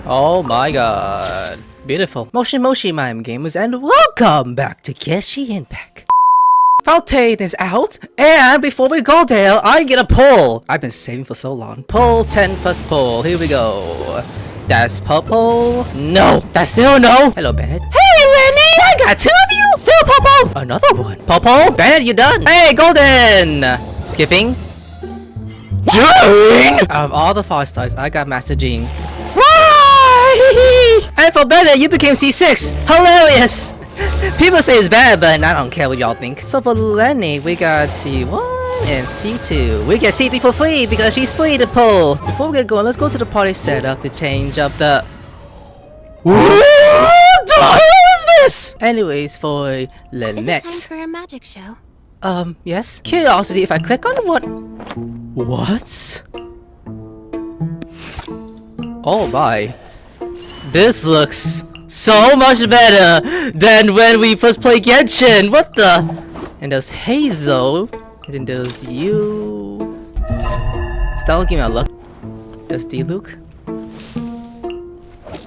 Oh my god. Beautiful. Moshi my gamers, and welcome back to Genshin Impact. Fontaine is out, and before we go there, I get a poll. I've been saving for so long. Poll 10 first poll. Here we go. That's purple. No. That's still no. Hello, Bennett. Hey, Lyney. I got two of you. Still purple. Another one. Purple. Bennett, you done? Hey, golden. Skipping. Jane. Out of all the 5 stars, I got Master Jean. Why? And for Bennett, you became C6. Hilarious. People say it's bad, but I don't care what y'all think. So for Lyney, we got C1 and C2. We get C3 for free because she's free to pull. Before we get going, let's go to the party setup to change up the... What the hell is this? Anyways, for Lynette. Is it time for a magic show? Yes. Curiosity, if I click on what? What? Oh my. This looks so much better than when we first played Genshin. What the? And there's Hazel. And then there's you. Still give me a look. There's D-Luke.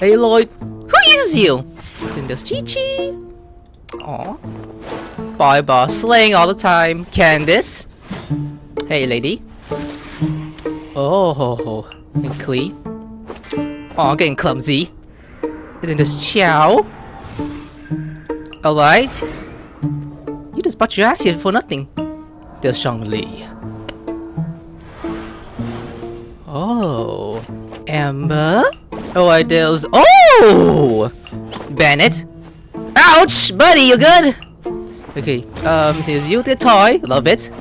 Aloy. Who uses you? Then there's Chi-Chi. Aw. Bye-bye. Slaying all the time. Candice. Hey, lady. Oh, ho, ho. And Klee. Aw, getting clumsy. And then there's Xiao. Alright. You just bought your ass here for nothing. There's Shang-Li. Oh. Amber. Oh, there's... Oh! Bennett. Ouch! Buddy, you good? Okay, here's you, the toy. Love it.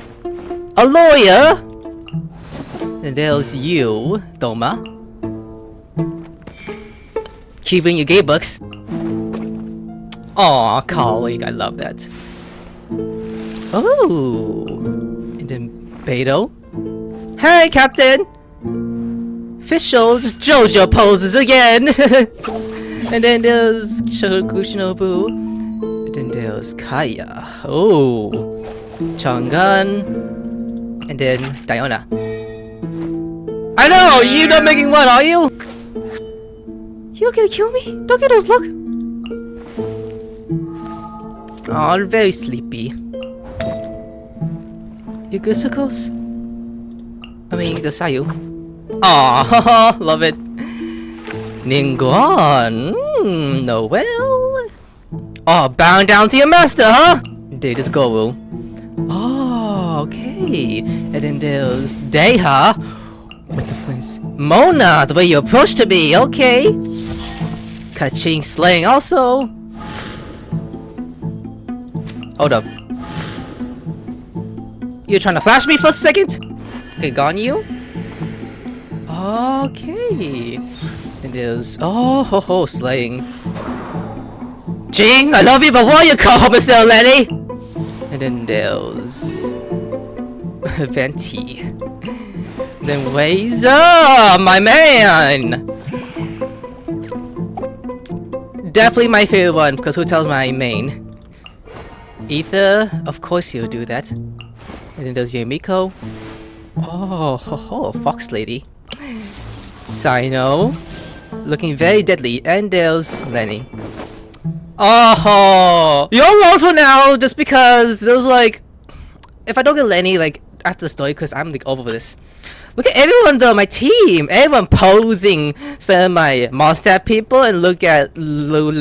A lawyer. And there's you, Doma. Keeping your gay books. Aw, colleague, I love that. Oh, and then Beto. Hey, Captain. Officials, JoJo poses again. And then there's Shinobu. And then there's Kaya. Oh, Chang'an. And then Diona. I know, you're not making one, are you? You gonna kill me? Don't get those look. Oh, I'm very sleepy. You good, Sukos? I mean, the Sayu. Aw, love it. Ningguang. Noel. Oh, bound down to your master, huh? Dude, it's Goro. Oh, okay. And then there's Dehya. With the flames. Mona, the way you approach to me, okay. Kaching slaying also. Hold up. You're trying to flash me for a second? Okay, gone you. Okay. And there's ho slaying. Jing, I love you, but what you call Mr. Lyney? And then there's Venti. Then Wazer, my man. Definitely my favorite one because who tells my main? Ether, of course he'll do that. And then there's Yamiko. Oh, Fox Lady. Sino. Looking very deadly. And there's Lyney. Oh, you're alone for now just because there's like... If I don't get Lyney like after the story because I'm like over this. Look at everyone though, my team! Everyone posing! So my Mondstadt people, and look at Lue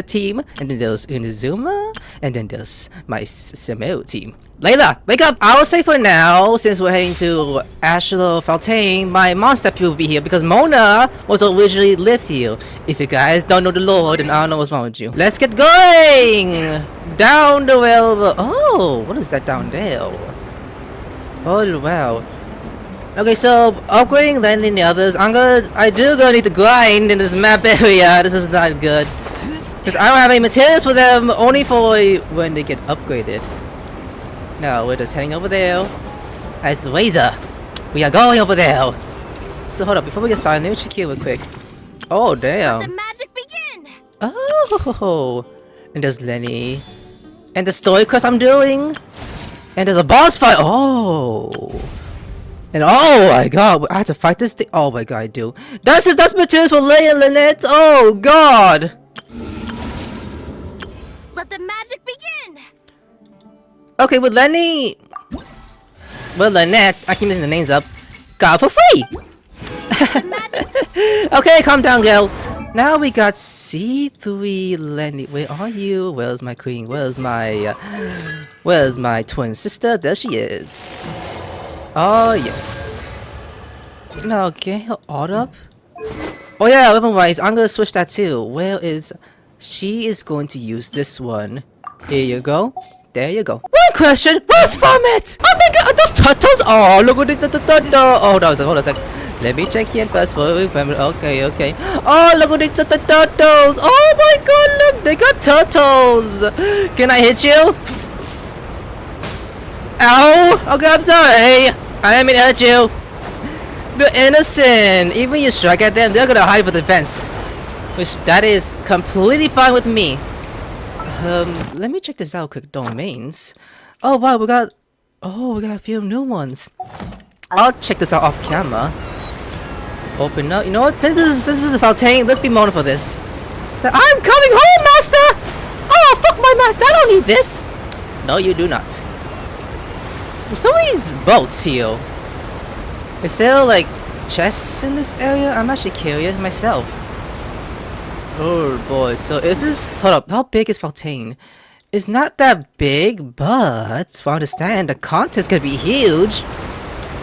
team, and then there's Inazuma, and then there's my Sumeru team. Layla, wake up! I will say for now, since we're heading to Ashlow Fontaine, my Mondstadt people will be here because Mona was originally lived here. If you guys don't know the lore, then I don't know what's wrong with you. Let's get going! Down the well. Oh, what is that down there? Oh wow. Okay, so upgrading Lyney and the others, I do gonna need to grind in this map area. This is not good. Because I don't have any materials for them, only for when they get upgraded. Now, we're just heading over there. As Wazer. We are going over there. So hold up, before we get started, let me check here real quick. Oh, damn. Let the magic begin! Oh, and there's Lyney. And the story quest I'm doing. And there's a boss fight. Oh. And oh my god, I have to fight this thing. Oh my god, I do. That's materials for Lyney and Lynette. Oh god. Let the magic begin. Okay, with Lyney, well, Lynette, I keep messing the names up. Got for free. Okay, calm down, girl. Now we got C3 Lyney. Where are you? Where's my queen? Where's my twin sister? There she is. Oh yes. No, can you order up? Oh yeah, weapon-wise, I'm gonna switch that too. Where is? She is going to use this one. Here you go. There you go. One question. Where's Vomit? Oh my god, those turtles. Oh, look at the turtle. Oh no, hold on a sec. Let me check here first. Okay, okay. Oh, look at the turtles. Oh my god, look, they got turtles. Can I hit you? Ow. Okay, I'm sorry. I didn't mean to hurt you. They're innocent. Even you strike at them, they're gonna hide for defense. Which, that is completely fine with me. Let me check this out quick. Domains. Oh wow, we got a few new ones. I'll check this out off camera. Open up. You know what? Since this is a Fontaine, let's be mono for this. So, I'm coming home, master! Oh, fuck my master! I don't need this! No, you do not. There's so many boats here. Is there like chests in this area? I'm actually curious myself. Oh boy, so is this, hold up, how big is Fontaine? It's not that big, but from what I understand, the contest could be huge.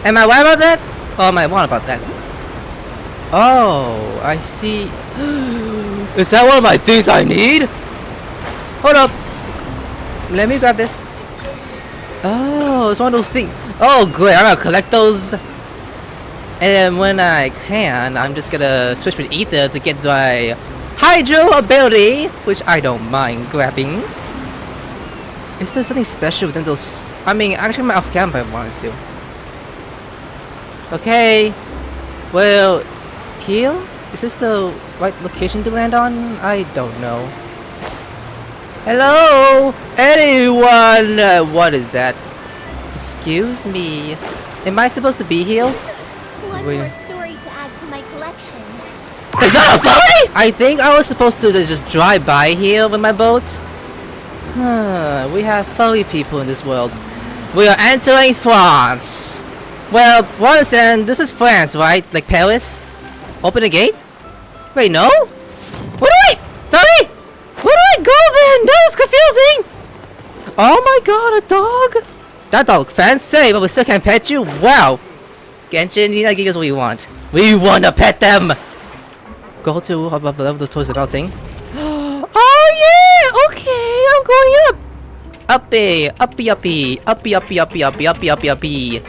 Am I right about that? Or am I wrong about that? Oh, I see. Is that one of my things I need? Hold up. Let me grab this. Oh, it's one of those things. Oh, great, I'm gonna collect those. And when I can, I'm just gonna switch with Ether to get my Hydro ability, which I don't mind grabbing. Is there something special within those? I mean, actually, my off camera if I wanted to. Okay. Well, here? Is this the right location to land on? I don't know. Hello? Anyone? What is that? Excuse me. Am I supposed to be here? One more story to add to my collection. Is that a ferry? I think I was supposed to just drive by here with my boat. We have furry people in this world. We are entering France. Well, once and this is France, right? Like Paris? Open the gate? Wait, no? Where do I? Sorry? Where do I go then? That is confusing. Oh my god, a dog? That dog fancy, but we still can't pet you? Wow. Genshin, you gotta give us what you want. We wanna pet them. Go to above the level towards the belting. Oh yeah! Okay, I'm going up. Uppy, uppy, uppy, uppy, uppy, uppy, uppy, uppy, uppy, uppy.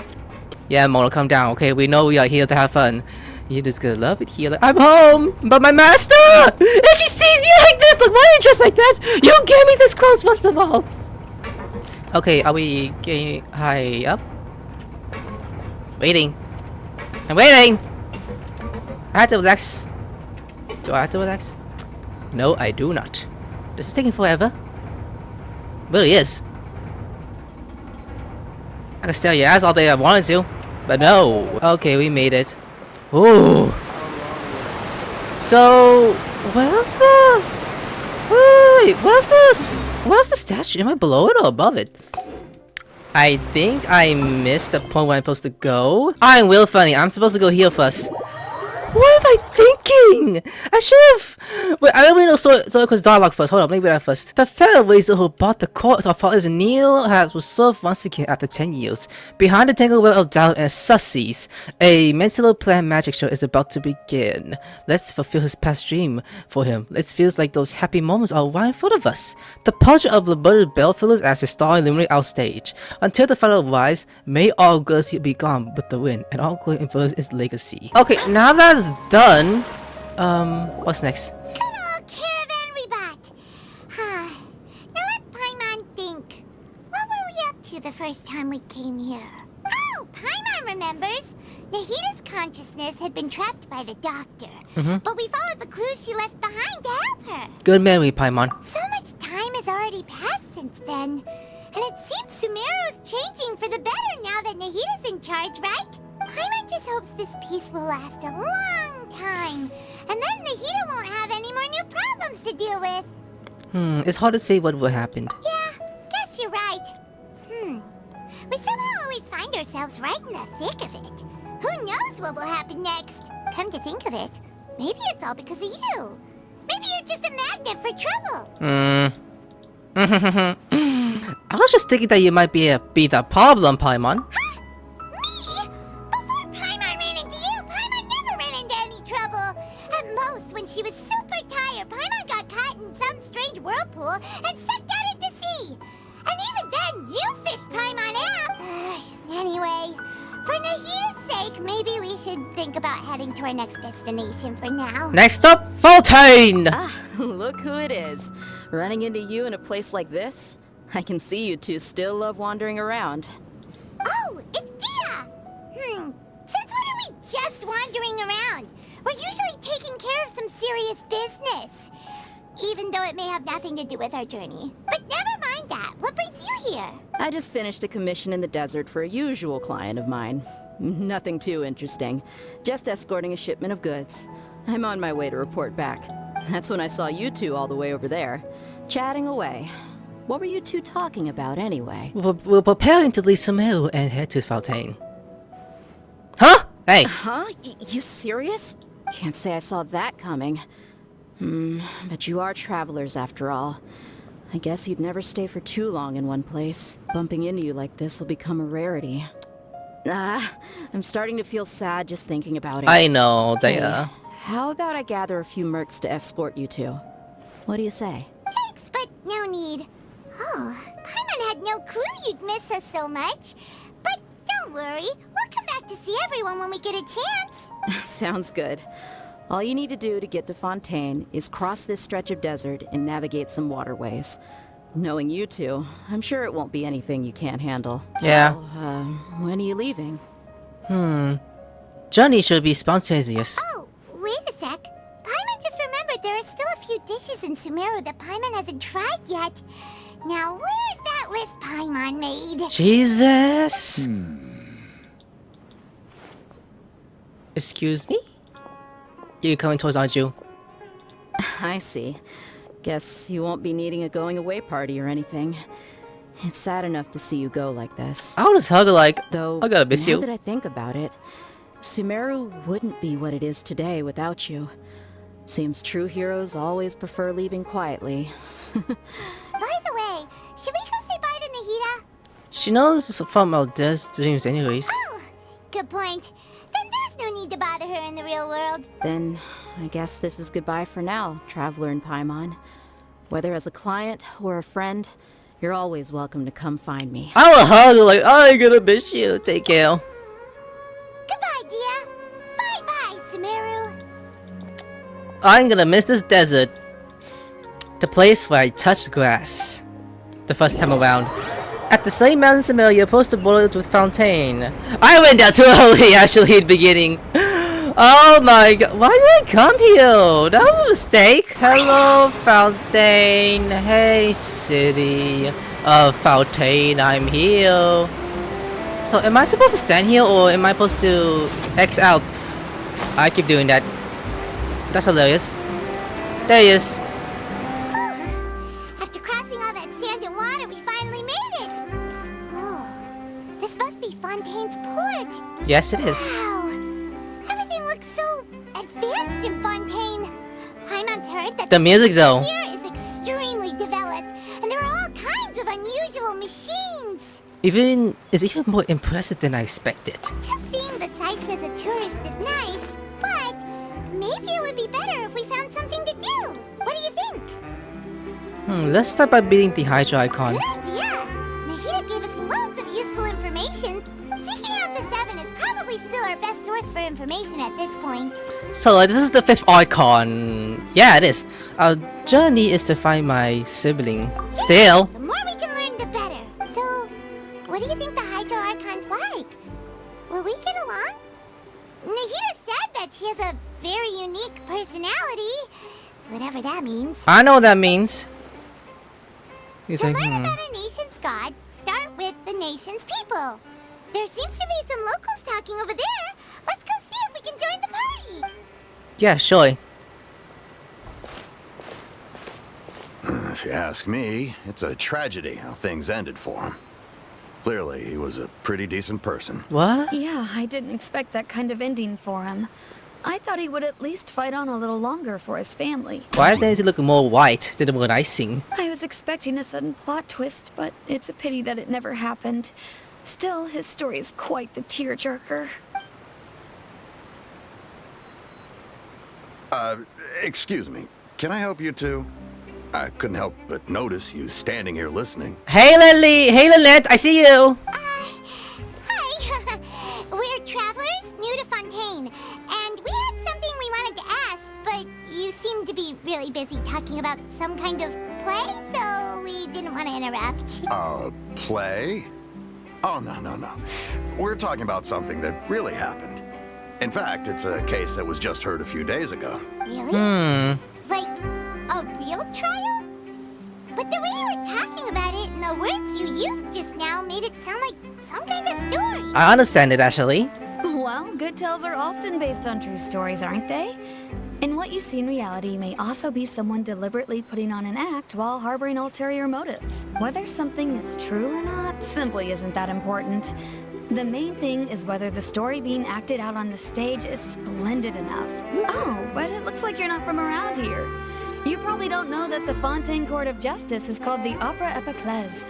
Yeah, Mono, come down. Okay, we know we are here to have fun. You're just gonna love it here. Like, I'm home, but my master! And she sees me like this. Look, why are you dressed like that? You gave me this clothes first of all. Okay, are we getting high up? Waiting. I'm waiting. I have to relax. Do I have to relax? No, I do not. This is taking forever. Really is. I can stare your ass all day I wanted to, but no. Okay, we made it. Ooh. So, where's the? Wait, where's the statue? Am I below it or above it? I think I missed the point where I'm supposed to go. I'm real funny. I'm supposed to go here first. What am I thinking? I should have. Wait, I don't really know Stoico's dialogue first. Hold on, maybe that first. The Federation who bought the court of Father's Neil was served once again after 10 years. Behind the tangled web of doubt and sussies, a mentally planned magic show is about to begin. Let's fulfill his past dream for him. It feels like those happy moments are right in front of us. The portrait of the murdered Bellfillers as his star illuminate our stage. Until the final rise, may all girls be gone with the wind, and all glory influence its legacy. Okay, now that's done. What's next? Hello, Caravan Rebat. Now let Paimon think. What were we up to the first time we came here? Oh, Paimon remembers. Nahita's consciousness had been trapped by the doctor, but we followed the clues she left behind to help her. Good memory, Paimon. So much time has already passed since then, and it seems Sumeru is changing for the better now that Nahita's in charge, right? last a long time. And then Nahida won't have any more new problems to deal with. It's hard to say what will happen. Yeah, guess you're right. We somehow always find ourselves right in the thick of it. Who knows what will happen next? Come to think of it, maybe it's all because of you. Maybe you're just a magnet for trouble. I was just thinking that you might be the problem, Paimon. Huh? Me? Before Paimon ran into you, Paimon never ran into any trouble. At most, when she was super tired, Paimon got caught in some strange whirlpool and sucked out into sea. And even then, you fished Paimon out. Anyway, for Nahida's sake, maybe we should think about heading to our next destination for now. Next up, Fontaine! Ah, look who it is. Running into you in a place like this? I can see you two still love wandering around. Oh, it's Dehya! Since when are we just wandering around? We're usually taking care of some serious business. Even though it may have nothing to do with our journey. But never mind that. What brings you here? I just finished a commission in the desert for a usual client of mine. Nothing too interesting. Just escorting a shipment of goods. I'm on my way to report back. That's when I saw you two all the way over there, chatting away. What were you two talking about anyway? We're preparing to leave Sumeru and head to Fontaine. Huh? Hey! Huh? You serious? Can't say I saw that coming. But you are travelers after all. I guess you'd never stay for too long in one place. Bumping into you like this will become a rarity. I'm starting to feel sad just thinking about it. I know, Dehya. How about I gather a few mercs to escort you two? What do you say? Thanks, but no need. Oh, Paimon had no clue you'd miss us so much. But don't worry, we'll come back to see everyone when we get a chance. Sounds good. All you need to do to get to Fontaine is cross this stretch of desert and navigate some waterways. Knowing you two, I'm sure it won't be anything you can't handle. Yeah. So, when are you leaving? Journey should be spontaneous. Oh, wait a sec. Paimon just remembered there are still a few dishes in Sumeru that Paimon hasn't tried yet. Now, where's that list Paimon made? Jesus! Excuse me? You're coming towards, aren't you? I see. Guess you won't be needing a going away party or anything. It's sad enough to see you go like this. I'll just hug her like, Though, I gotta miss now you. that I think about it, Sumeru wouldn't be what it is today without you. Seems true heroes always prefer leaving quietly. By the way, should we go say bye to Nahida? She knows from our dreams anyways. Oh, good point. Then there's no need to bother her in the real world. Then, I guess this is goodbye for now, Traveler and Paimon. Whether as a client or a friend, you're always welcome to come find me. I will hug her like, I'm gonna miss you. Take care. Goodbye, Dehya. Bye-bye, Sumeru. I'm gonna miss this desert. The place where I touched grass. The first time around. At the same mountain Sumeru, opposed to border with Fontaine. I went down too early actually in the beginning. Oh my god, why did I come here? That was a mistake. Hello, Fontaine. Hey, city of Fontaine, I'm here. So, am I supposed to stand here or am I supposed to X out? I keep doing that. That's hilarious. There he is. After crossing all that sand and water, we finally made it. Oh, this must be Fontaine's port. Yes, it is. Wow. Everything looks so advanced in Fontaine. Paimon's heard that The music, though. here is extremely developed, and there are all kinds of unusual machines. It's even more impressive than I expected. Just seeing the sights as a tourist is nice, but maybe it would be better if we found something to do. What do you think? Let's start by beating the Hydro Archon. Good idea. Nahida gave us loads of useful information. Seeking out the 7 is probably still our best source for information at this point. So, this is the 5th Archon. Yeah, it is. Our journey is to find my sibling. Still. The more we can learn, the better. So, what do you think the Hydro Archon's like? Will we get along? Nahida said that she has a very unique personality. Whatever that means. I know what that means. He's To like, learn about a nation's god, start with the nation's people. There seems to be some locals talking over there. Let's go see if we can join the party. Yeah, sure. If you ask me, it's a tragedy how things ended for him. Clearly, he was a pretty decent person. What? Yeah, I didn't expect that kind of ending for him. I thought he would at least fight on a little longer for his family. Why is he looking more white than the one I sing? I was expecting a sudden plot twist, but it's a pity that it never happened. Still, his story is quite the tearjerker. Excuse me. Can I help you two? I couldn't help but notice you standing here listening. Hey Lily! Hey Lynette! I see you! Hi. We're travelers new to Fontaine, and we had something we wanted to ask, but you seem to be really busy talking about some kind of play, so we didn't want to interrupt. Play? Oh, no. We're talking about something that really happened. In fact, it's a case that was just heard a few days ago. Really? Like a real trial? But the way you were talking about it and the words you used just now made it sound like some kind of story. I understand it actually. Well, good tales are often based on true stories, aren't they? And what you see in reality may also be someone deliberately putting on an act while harboring ulterior motives. Whether something is true or not simply isn't that important. The main thing is whether the story being acted out on the stage is splendid enough. Oh, but it looks like you're not from around here. You probably don't know that the Fontaine Court of Justice is called the Opera Epiclese,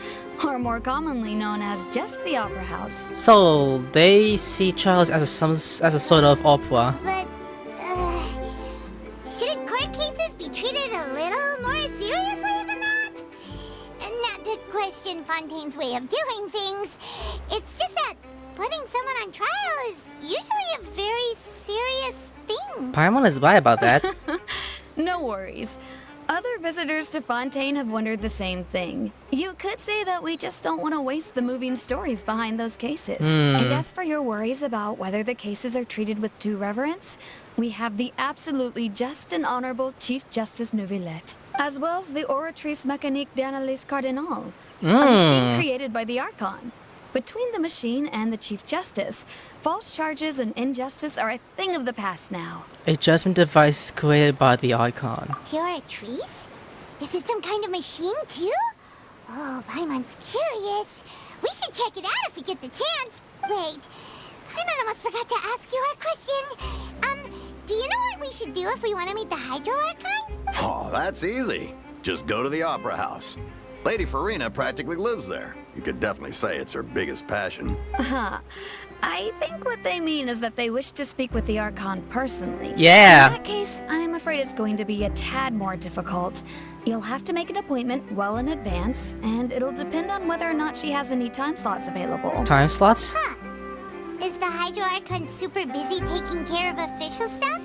or more commonly known as just the Opera House. So they see trials as a sort of opera. But, shouldn't court cases be treated a little more seriously than that? Not to question Fontaine's way of doing things, it's just that putting someone on trial is usually a very serious thing. Paimon is right about that. No worries. Other visitors to Fontaine have wondered the same thing. You could say that we just don't want to waste the moving stories behind those cases. And as for your worries about whether the cases are treated with due reverence, we have the absolutely just and honorable Chief Justice Neuvillette, as well as the Oratrice Mécanique d'Analyse Cardinal, a machine created by the Archon. Between the machine and the Chief Justice, false charges and injustice are a thing of the past now. A judgment device created by the Archon. Pure trees? Is it some kind of machine too? Oh, Paimon's curious. We should check it out if we get the chance. Wait, Paimon almost forgot to ask you our question. Do you know what we should do if we want to meet the Hydro Archon? Oh, that's easy. Just go to the Opera House. Lady Farina practically lives there. You could definitely say it's her biggest passion. I think what they mean is that they wish to speak with the Archon personally. Yeah. In that case, I'm afraid it's going to be a tad more difficult. You'll have to make an appointment well in advance, and it'll depend on whether or not she has any time slots available. Time slots? Huh. Is the Hydro Archon super busy taking care of official stuff?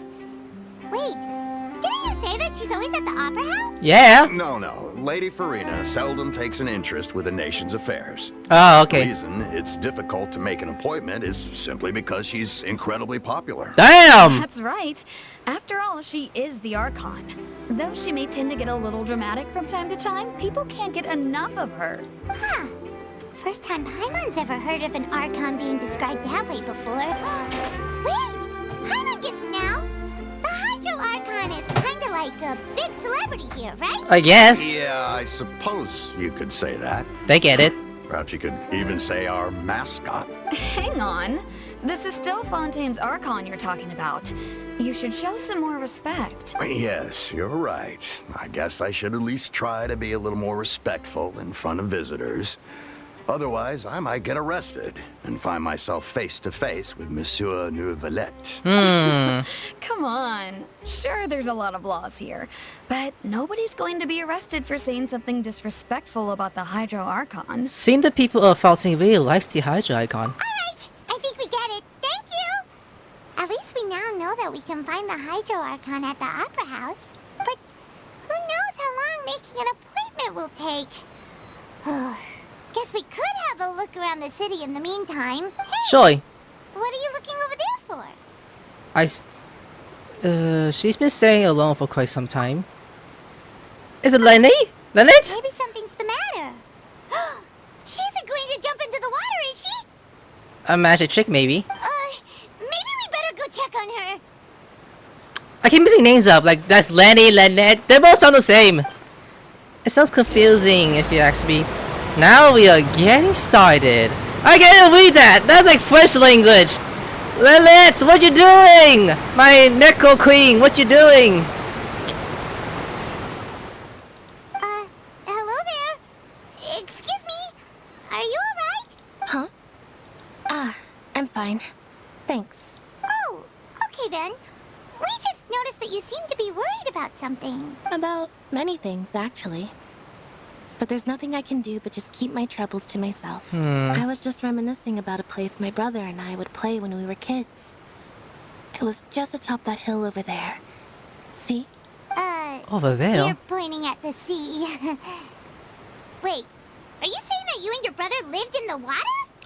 Wait, didn't you say that she's always at the Opera House? Yeah. No. Lady Farina seldom takes an interest with the nation's affairs. Oh, The okay. reason it's difficult to make an appointment is simply because she's incredibly popular. Damn! That's right. After all, she is the Archon. Though she may tend to get a little dramatic from time to time, people can't get enough of her. Huh. First time Paimon's ever heard of an Archon being described that way before. Wait! Paimon gets now! The Hydro Archon is kinda like a big celebrity here, right? I guess. Yeah, I suppose you could say that. They get it. Perhaps you could even say our mascot. Hang on. This is still Fontaine's Archon you're talking about. You should show some more respect. Yes, you're right. I guess I should at least try to be a little more respectful in front of visitors. Otherwise, I might get arrested and find myself face to face with Monsieur Neuvillette. Come on. Sure, there's a lot of laws here, but nobody's going to be arrested for saying something disrespectful about the Hydro Archon. Seeing the people of Fontaine really likes the Hydro Icon. Alright, I think we get it. Thank you! At least we now know that we can find the Hydro Archon at the Opera House. But who knows how long making an appointment will take? Guess we could have a look around the city in the meantime. Hey, Sure. what are you looking over there for? She's been staying alone for quite some time. Is it Lyney? Lynette? Maybe something's the matter. She isn't going to jump into the water, is she? A magic trick, maybe. Maybe we better go check on her. I keep mixing names up. Like that's Lyney, Lynette. They both sound the same. It sounds confusing if you ask me. Now we are getting started. I can't read that. That's like French language. Lynette, what you doing? My Neko Queen, what you doing? Hello there. Excuse me. Are you alright? Huh? I'm fine. Thanks. Oh, okay then. We just noticed that you seem to be worried about something. About many things, actually. But there's nothing I can do but just keep my troubles to myself. I was just reminiscing about a place my brother and I would play when we were kids. It was just atop that hill over there. See? Over there? You're pointing at the sea. Wait, are you saying that you and your brother lived in the water?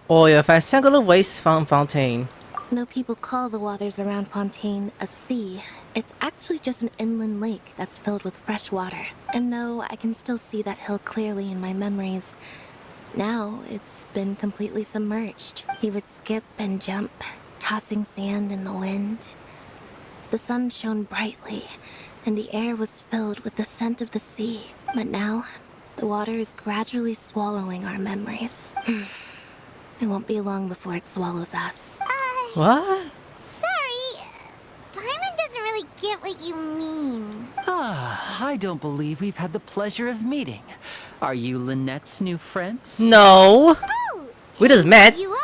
Or if I single waste from Fontaine. No people call the waters around Fontaine a sea. It's actually just an inland lake that's filled with fresh water. And no, I can still see that hill clearly in my memories. Now, it's been completely submerged. He would skip and jump, tossing sand in the wind. The sun shone brightly, and the air was filled with the scent of the sea. But now, the water is gradually swallowing our memories. It won't be long before it swallows us. What? Sorry. Paimon doesn't really get what you mean. I don't believe we've had the pleasure of meeting. Are you Lynette's new friends? No. Oh, We just met. you are?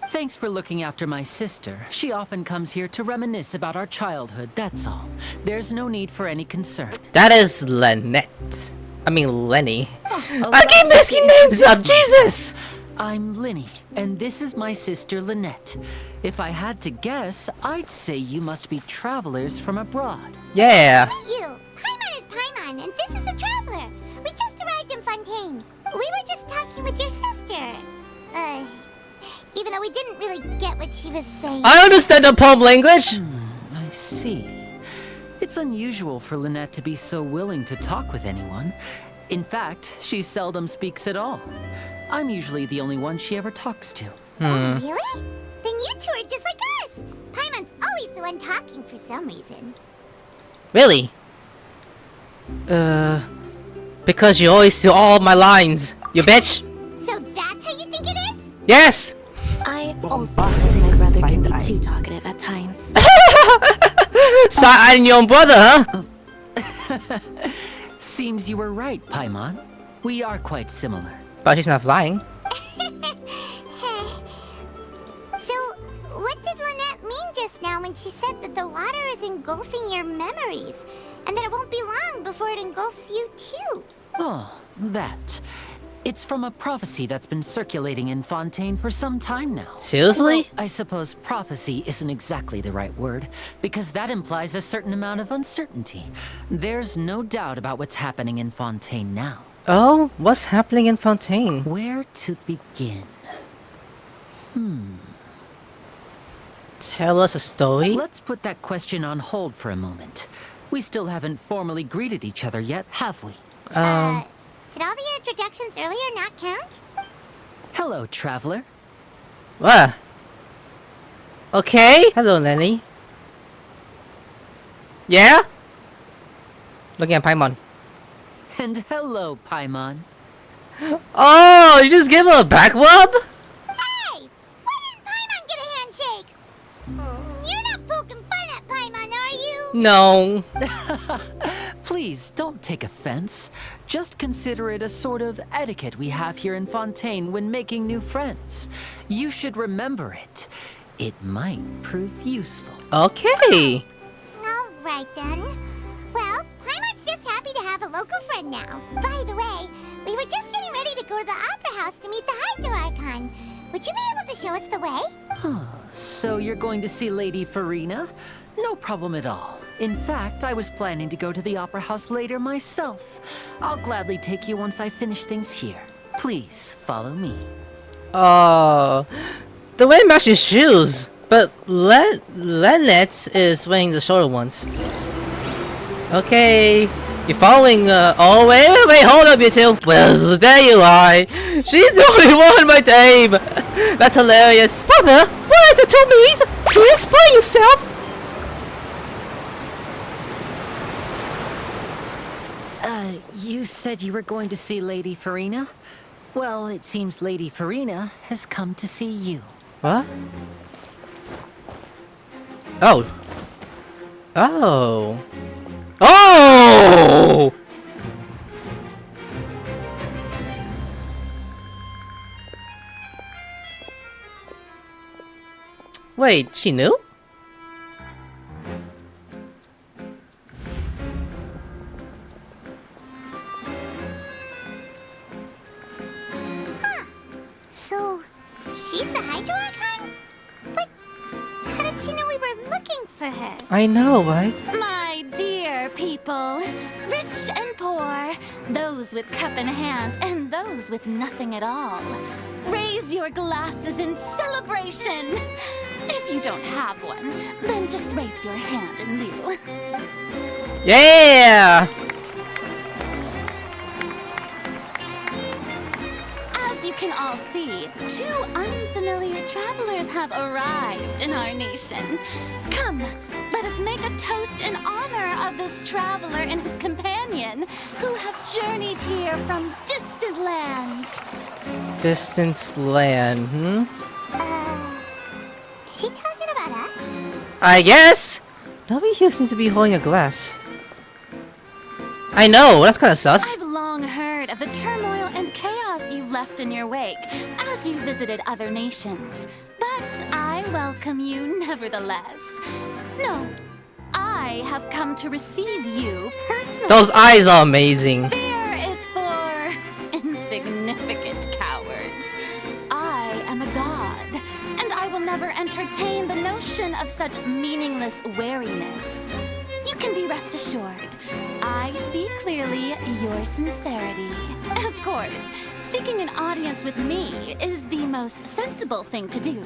Thanks for looking after my sister. She often comes here to reminisce about our childhood, that's all. There's no need for any concern. That is Lynette. I mean Lyney. I allow keep me messing to names up. introduce Jesus. I'm Lyney, and this is my sister Lynette. If I had to guess, I'd say you must be travelers from abroad. Yeah. Meet you. Paimon is Paimon, and this is the Traveler. We just arrived in Fontaine. We were just talking with your sister. Even though we didn't really get what she was saying. I understand the poem language. I see. It's unusual for Lynette to be so willing to talk with anyone. In fact, she seldom speaks at all. I'm usually the only one she ever talks to. Oh, really? Then you two are just like us. Paimon's always the one talking for some reason. Really? Because you always steal all my lines, you bitch. So that's how you think it is? Yes. I also think my brother can be too talkative at times. I'm your brother, huh? Seems you were right, Paimon. We are quite similar. But she's not flying. So, what did Lynette mean just now when she said that the water is engulfing your memories? And that it won't be long before it engulfs you too? Oh, that. It's from a prophecy that's been circulating in Fontaine for some time now. Seriously? Well, I suppose prophecy isn't exactly the right word, because that implies a certain amount of uncertainty. There's no doubt about what's happening in Fontaine now. Oh, what's happening in Fontaine? Where to begin? Tell us a story. Let's put that question on hold for a moment. We still haven't formally greeted each other yet, have we? Did all the introductions earlier not count? Hello, traveler. What? Okay. Hello, Lyney. Yeah? Looking at Paimon. And hello, Paimon. Oh, you just gave her a back rub? Hey! Why didn't Paimon get a handshake? You're not poking fun at Paimon, are you? No. Please, don't take offense. Just consider it a sort of etiquette we have here in Fontaine when making new friends. You should remember it. It might prove useful. Okay. Alright then. Well, Paimon's just happy to have a local friend now. By the way, we were just getting ready to go to the Opera House to meet the Hydro Archon. Would you be able to show us the way? So you're going to see Lady Farina? No problem at all. In fact, I was planning to go to the Opera House later myself. I'll gladly take you once I finish things here. Please, follow me. Oh, the way matches shoes, but Lynette is wearing the shorter ones. Okay, you're following. Oh wait, hold up, you two. Well, there you are. She's the only one in my team. That's hilarious. Brother, where is the two me's? Can you explain yourself? You said you were going to see Lady Farina? Well, it seems Lady Farina has come to see you. What? Oh. Oh. Oh! Wait, she knew? So, she's the Hydro Archon? But how did she know we were looking for her? I know, right? My dear people, rich and poor, those with cup in hand and those with nothing at all, raise your glasses in celebration. If you don't have one, then just raise your hand in lieu. Yeah! As you can all see, 2 unfamiliar travelers have arrived in our nation. Come, let us make a toast in honor of this traveler and his companion who have journeyed here from distant lands. Distance land, hmm? Is she talking about us? I guess! Nobody here seems to be holding a glass. I know, that's kinda sus. I've long heard of the turmoil and chaos you've left in your wake as you visited other nations. But I welcome you nevertheless. No, I have come to receive you personally. Those eyes are amazing. Fear is for insignificant cowards. I am a god, and I will never entertain the notion of such meaningless wariness. You can be rest assured, I see clearly your sincerity. Of course, seeking an audience with me is the most sensible thing to do.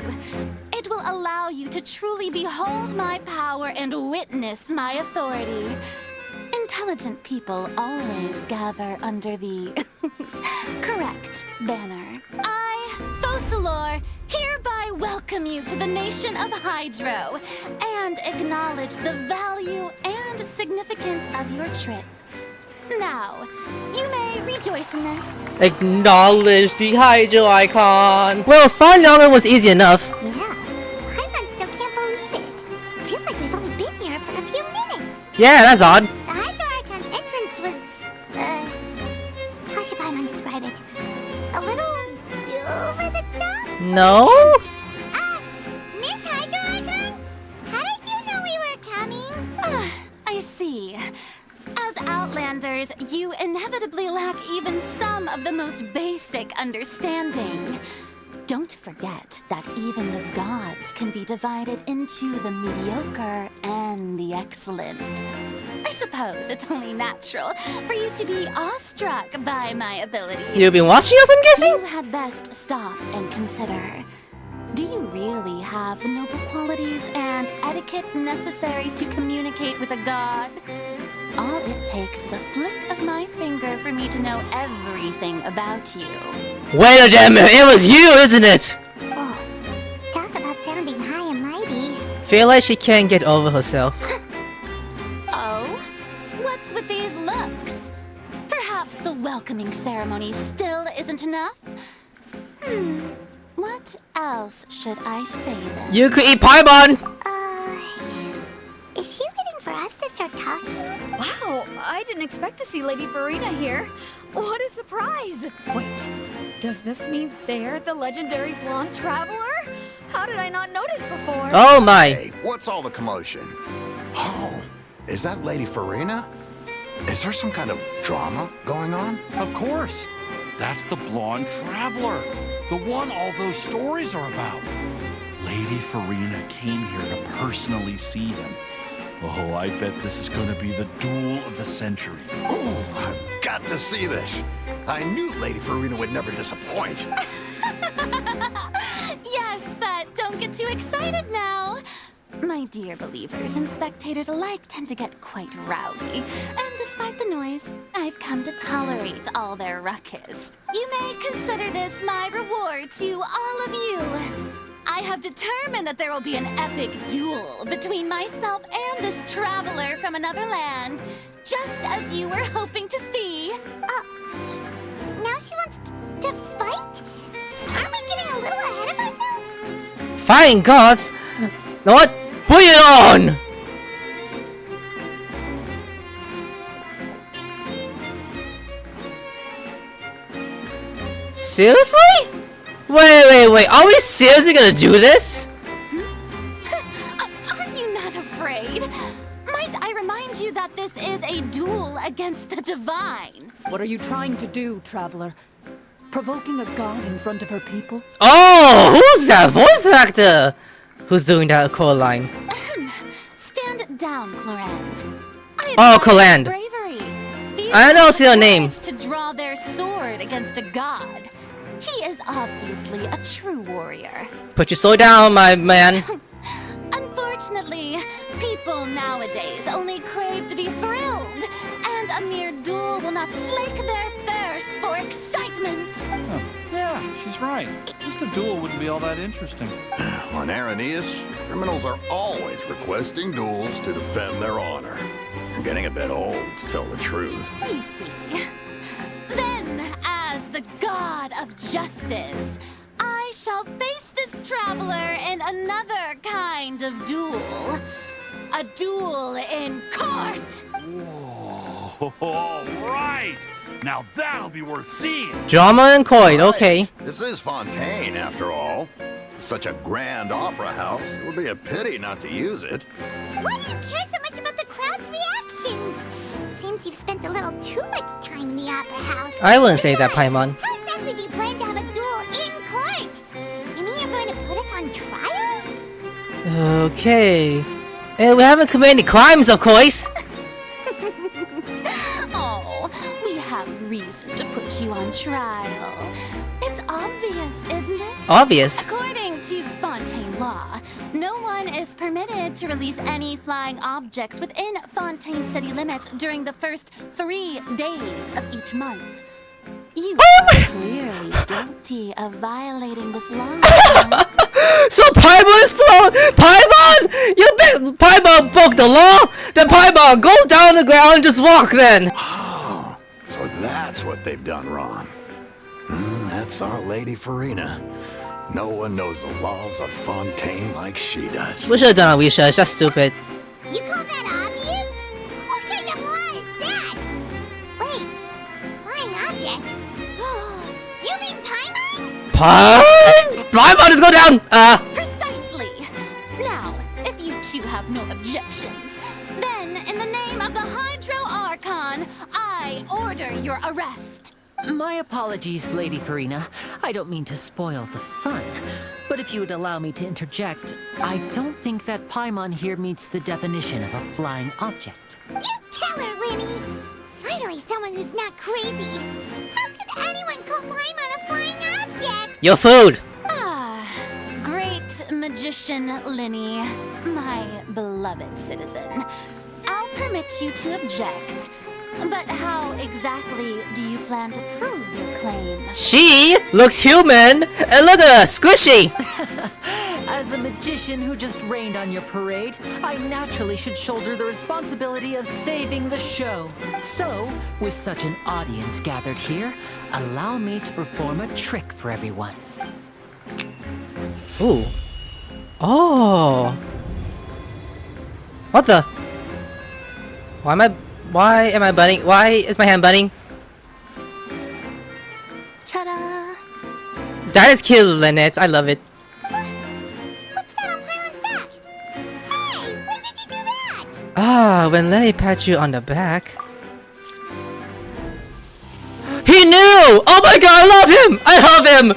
It will allow you to truly behold my power and witness my authority. Intelligent people always gather under the correct banner. I, Focalor, hereby welcome you to the nation of Hydro and acknowledge the value and significance of your trip. Now, you may rejoice in this. Acknowledge the Hydro Archon. Well, finding out was easy enough. Yeah. Paimon still can't believe it. Feels like we've only been here for a few minutes. Yeah, that's odd. The Hydro Archon's entrance was, how should Paimon describe it? A little over the top? No? Miss Hydro Archon? How did you know we were coming? I see. As Outlanders, you inevitably lack even some of the most basic understanding. Don't forget that even the gods can be divided into the mediocre and the excellent. I suppose it's only natural for you to be awestruck by my ability. You've been watching us, I'm guessing? You had best stop and consider. Do you really have the noble qualities and etiquette necessary to communicate with a god? All it takes is a flick of my finger for me to know everything about you. Wait a damn minute, it was you, isn't it? Oh, talk about sounding high and mighty. Feel like she can't get over herself. Oh? What's with these looks? Perhaps the welcoming ceremony still isn't enough? What else should I say then? You could eat Paimon! Is she waiting for us to start talking? Wow, I didn't expect to see Lady Farina here. What a surprise! Wait, does this mean they're the legendary blonde traveler? How did I not notice before? Oh my. Hey, what's all the commotion? Oh, is that Lady Farina? Is there some kind of drama going on? Of course. That's the blonde traveler. The one all those stories are about. Lady Farina came here to personally see him. Oh, I bet this is going to be the duel of the century. Oh, I've got to see this. I knew Lady Farina would never disappoint. Yes, but don't get too excited now. My dear believers and spectators alike tend to get quite rowdy, and despite the noise, I've come to tolerate all their ruckus. You may consider this my reward to all of you. I have determined that there will be an epic duel between myself and this traveler from another land, just as you were hoping to see. Fine gods? What? Put it on! Seriously? Wait. Are we seriously gonna do this? Are you not afraid? Might I remind you that this is a duel against the divine? What are you trying to do, traveler? Provoking a god in front of her people? Oh, who's that voice actor? Who's doing that call line? Stand down, Clorand. Oh, Clorand. I don't see her name. To draw their sword against a god. He is obviously a true warrior. Put your sword down, my man. Unfortunately, people nowadays only crave to be thrilled, and a mere duel will not slake their thirst for excitement. Oh, yeah, she's right. Just a duel wouldn't be all that interesting. On Araneus, criminals are always requesting duels to defend their honor. I'm getting a bit old, to tell the truth. You see. Then, as the god of justice, I shall face this traveler in another kind of duel. A duel in court! Whoa, all right! Now that'll be worth seeing! Drama and coin, okay. This is Fontaine, after all. Such a grand opera house, it would be a pity not to use it. Why do you care so much about the crowd's reactions? Seems you've spent a little too much time in the opera house. I wouldn't say that, Paimon. How exactly do you plan to have a duel in court? You mean you're going to put us on trial? Okay. And we haven't committed any crimes, of course. Oh, we have reason to put you on trial. It's obvious, isn't it? Obvious. According to Fontaine law, no one is permitted to release any flying objects within Fontaine city limits during the first 3 days of each month. You are clearly guilty of violating this law. So Paimon is flown. Paimon, Paimon broke the law. Then Paimon, go down the ground and just walk. Then. Oh, so that's what they've done wrong. That's our Lady Farina. No one knows the laws of Fontaine like she does. We should have done our research. That's stupid. You call that obvious? What kind of law is that? Wait, flying object? You mean Paimon? Paimon, just go down. Precisely. Now, if you two have no objections, then in the name of the Hydro Archon, I order your arrest. My apologies, Lady Farina. I don't mean to spoil the fun. But if you would allow me to interject, I don't think that Paimon here meets the definition of a flying object. You tell her, Lyney. Finally, someone who's not crazy. How could anyone call Paimon a flying object? Your food. Great magician Lyney, my beloved citizen. I'll permit you to object. But how exactly do you plan to prove your claim? She looks human, and look at her, squishy. As a magician who just rained on your parade, I naturally should shoulder the responsibility of saving the show. So, with such an audience gathered here, allow me to perform a trick for everyone. Ooh. Oh. What the? Why am I bunning? Why is my hand bunning? Ta-da! That is cute, Lynette. I love it. What's that on Paimon's back? Hey, when did you do that? When Lynette pats you on the back. He knew! Oh my god, I love him! I love him!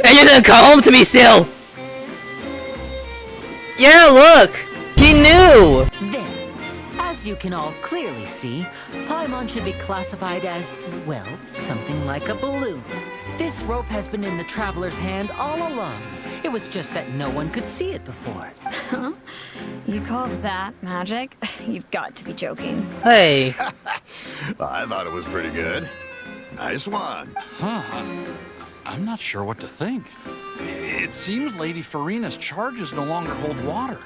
And you didn't come home to me still! Yeah, look! He knew! There. As you can all clearly see, Paimon should be classified as, well, something like a balloon. This rope has been in the traveler's hand all along. It was just that no one could see it before. Huh? You call that magic? You've got to be joking. Hey. I thought it was pretty good. Nice one. Huh. I'm not sure what to think. It seems Lady Farina's charges no longer hold water.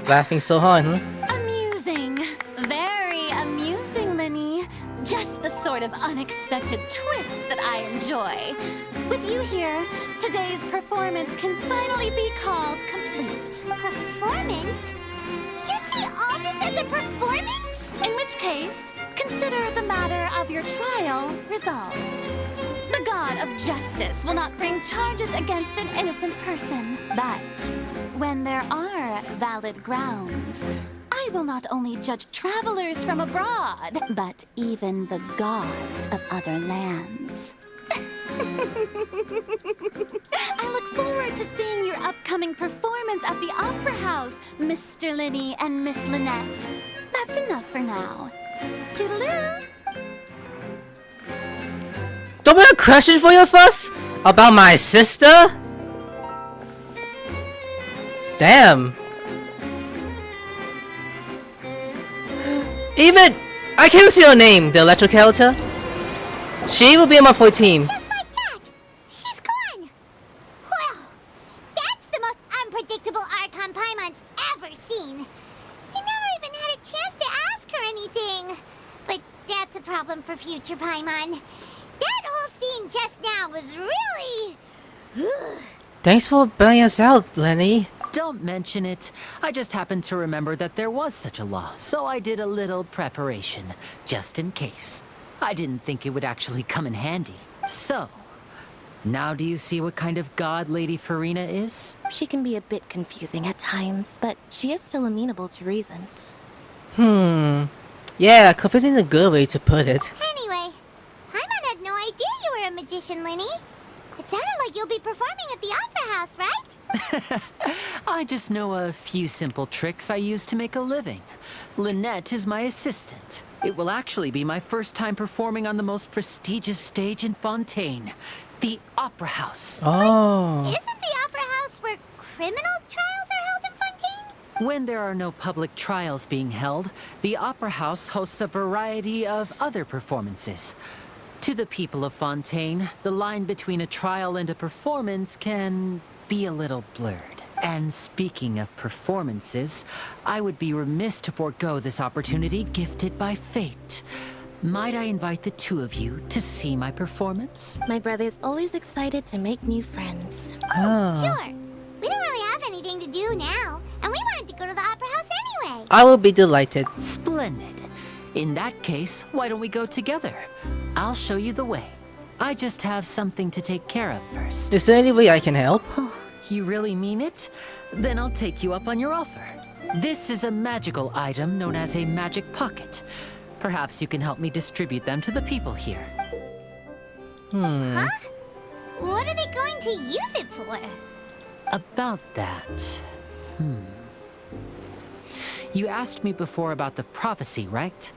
Laughing so hard, huh? Amusing. Very amusing, Lyney. Just the sort of unexpected twist that I enjoy. With you here, today's performance can finally be called complete. Performance? You see all this as a performance? In which case, consider the matter of your trial resolved. The god of justice will not bring charges against an innocent person. But when there are valid grounds, I will not only judge travelers from abroad, but even the gods of other lands. I look forward to seeing your upcoming performance at the Opera House, Mr. Lyney and Miss Lynette. That's enough for now. Toodaloo! Don't we have a question for you first? About my sister? Damn. Even I can't see her name, the electric character. She will be on my 14. Just like that! She's gone! Well, that's the most unpredictable Archon Paimon's ever seen. He never even had a chance to ask her anything. But that's a problem for future Paimon. That whole scene just now was really... Thanks for bailing us out, Lyney. Don't mention it. I just happened to remember that there was such a law, so I did a little preparation, just in case. I didn't think it would actually come in handy. So, now do you see what kind of god Lady Farina is? She can be a bit confusing at times, but she is still amenable to reason. Yeah, confusing is a good way to put it. Anyway, Paimon had no idea you were a magician, Lyney. It sounded like you'll be performing at the Opera House, right? I just know a few simple tricks I use to make a living. Lynette is my assistant. It will actually be my first time performing on the most prestigious stage in Fontaine, the Opera House. Oh. Isn't the Opera House where criminal trials are held in Fontaine? When there are no public trials being held, the Opera House hosts a variety of other performances. To the people of Fontaine, the line between a trial and a performance can be a little blurred. And speaking of performances, I would be remiss to forego this opportunity gifted by fate. Might I invite the two of you to see my performance? My brother's always excited to make new friends. Oh, sure. We don't really have anything to do now, and we wanted to go to the Opera House anyway. I will be delighted. Splendid. In that case, why don't we go together? I'll show you the way. I just have something to take care of first. Is there any way I can help? You really mean it? Then I'll take you up on your offer. This is a magical item known as a magic pocket. Perhaps you can help me distribute them to the people here. Huh? What are they going to use it for? About that... You asked me before about the prophecy, right?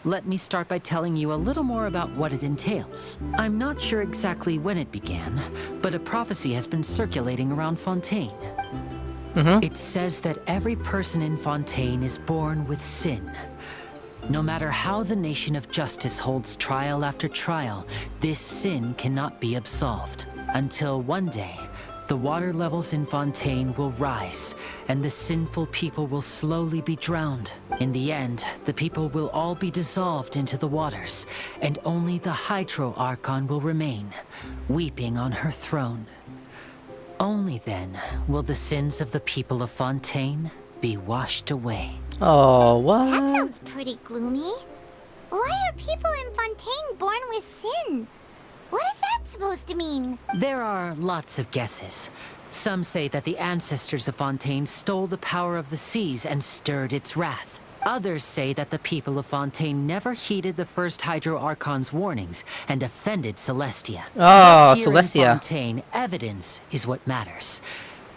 Let me start by telling you a little more about what it entails. I'm not sure exactly when it began, but a prophecy has been circulating around Fontaine. It says that every person in Fontaine is born with sin. No matter how the nation of justice holds trial after trial, this sin cannot be absolved. Until one day, the water levels in Fontaine will rise, and the sinful people will slowly be drowned. In the end, the people will all be dissolved into the waters, and only the Hydro Archon will remain, weeping on her throne. Only then will the sins of the people of Fontaine be washed away. Oh, what? That sounds pretty gloomy. Why are people in Fontaine born with sin? What is that supposed to mean? There are lots of guesses. Some say that the ancestors of Fontaine stole the power of the seas and stirred its wrath. Others say that the people of Fontaine never heeded the first Hydro Archon's warnings and offended Celestia. Oh, Here Celestia. in Fontaine, evidence is what matters.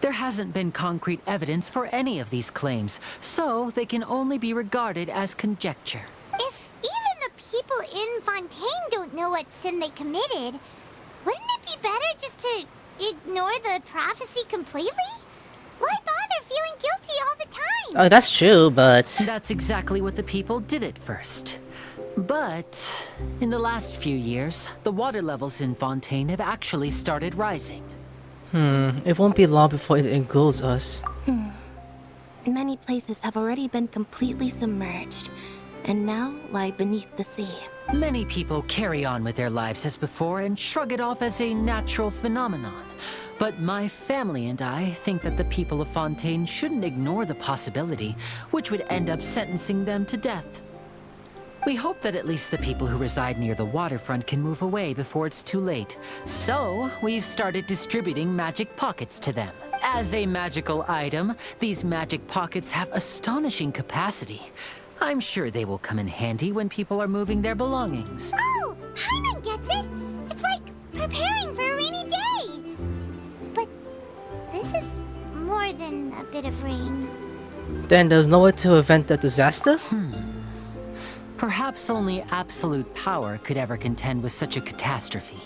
There hasn't been concrete evidence for any of these claims, so they can only be regarded as conjecture. If even the people in Fontaine don't know what sin they committed, wouldn't it be better just to ignore the prophecy completely? Why bother feeling guilty all the time? Oh, that's true, but... That's exactly what the people did at first. But in the last few years, the water levels in Fontaine have actually started rising. It won't be long before it engulfs us. Many places have already been completely submerged. and now lie beneath the sea. Many people carry on with their lives as before and shrug it off as a natural phenomenon. But my family and I think that the people of Fontaine shouldn't ignore the possibility, which would end up sentencing them to death. We hope that at least the people who reside near the waterfront can move away before it's too late. So, we've started distributing magic pockets to them. As a magical item, these magic pockets have astonishing capacity. I'm sure they will come in handy when people are moving their belongings. Oh, Paimon gets it! It's like preparing for a rainy day! But this is more than a bit of rain. Then there's no way to prevent a disaster? Perhaps only absolute power could ever contend with such a catastrophe.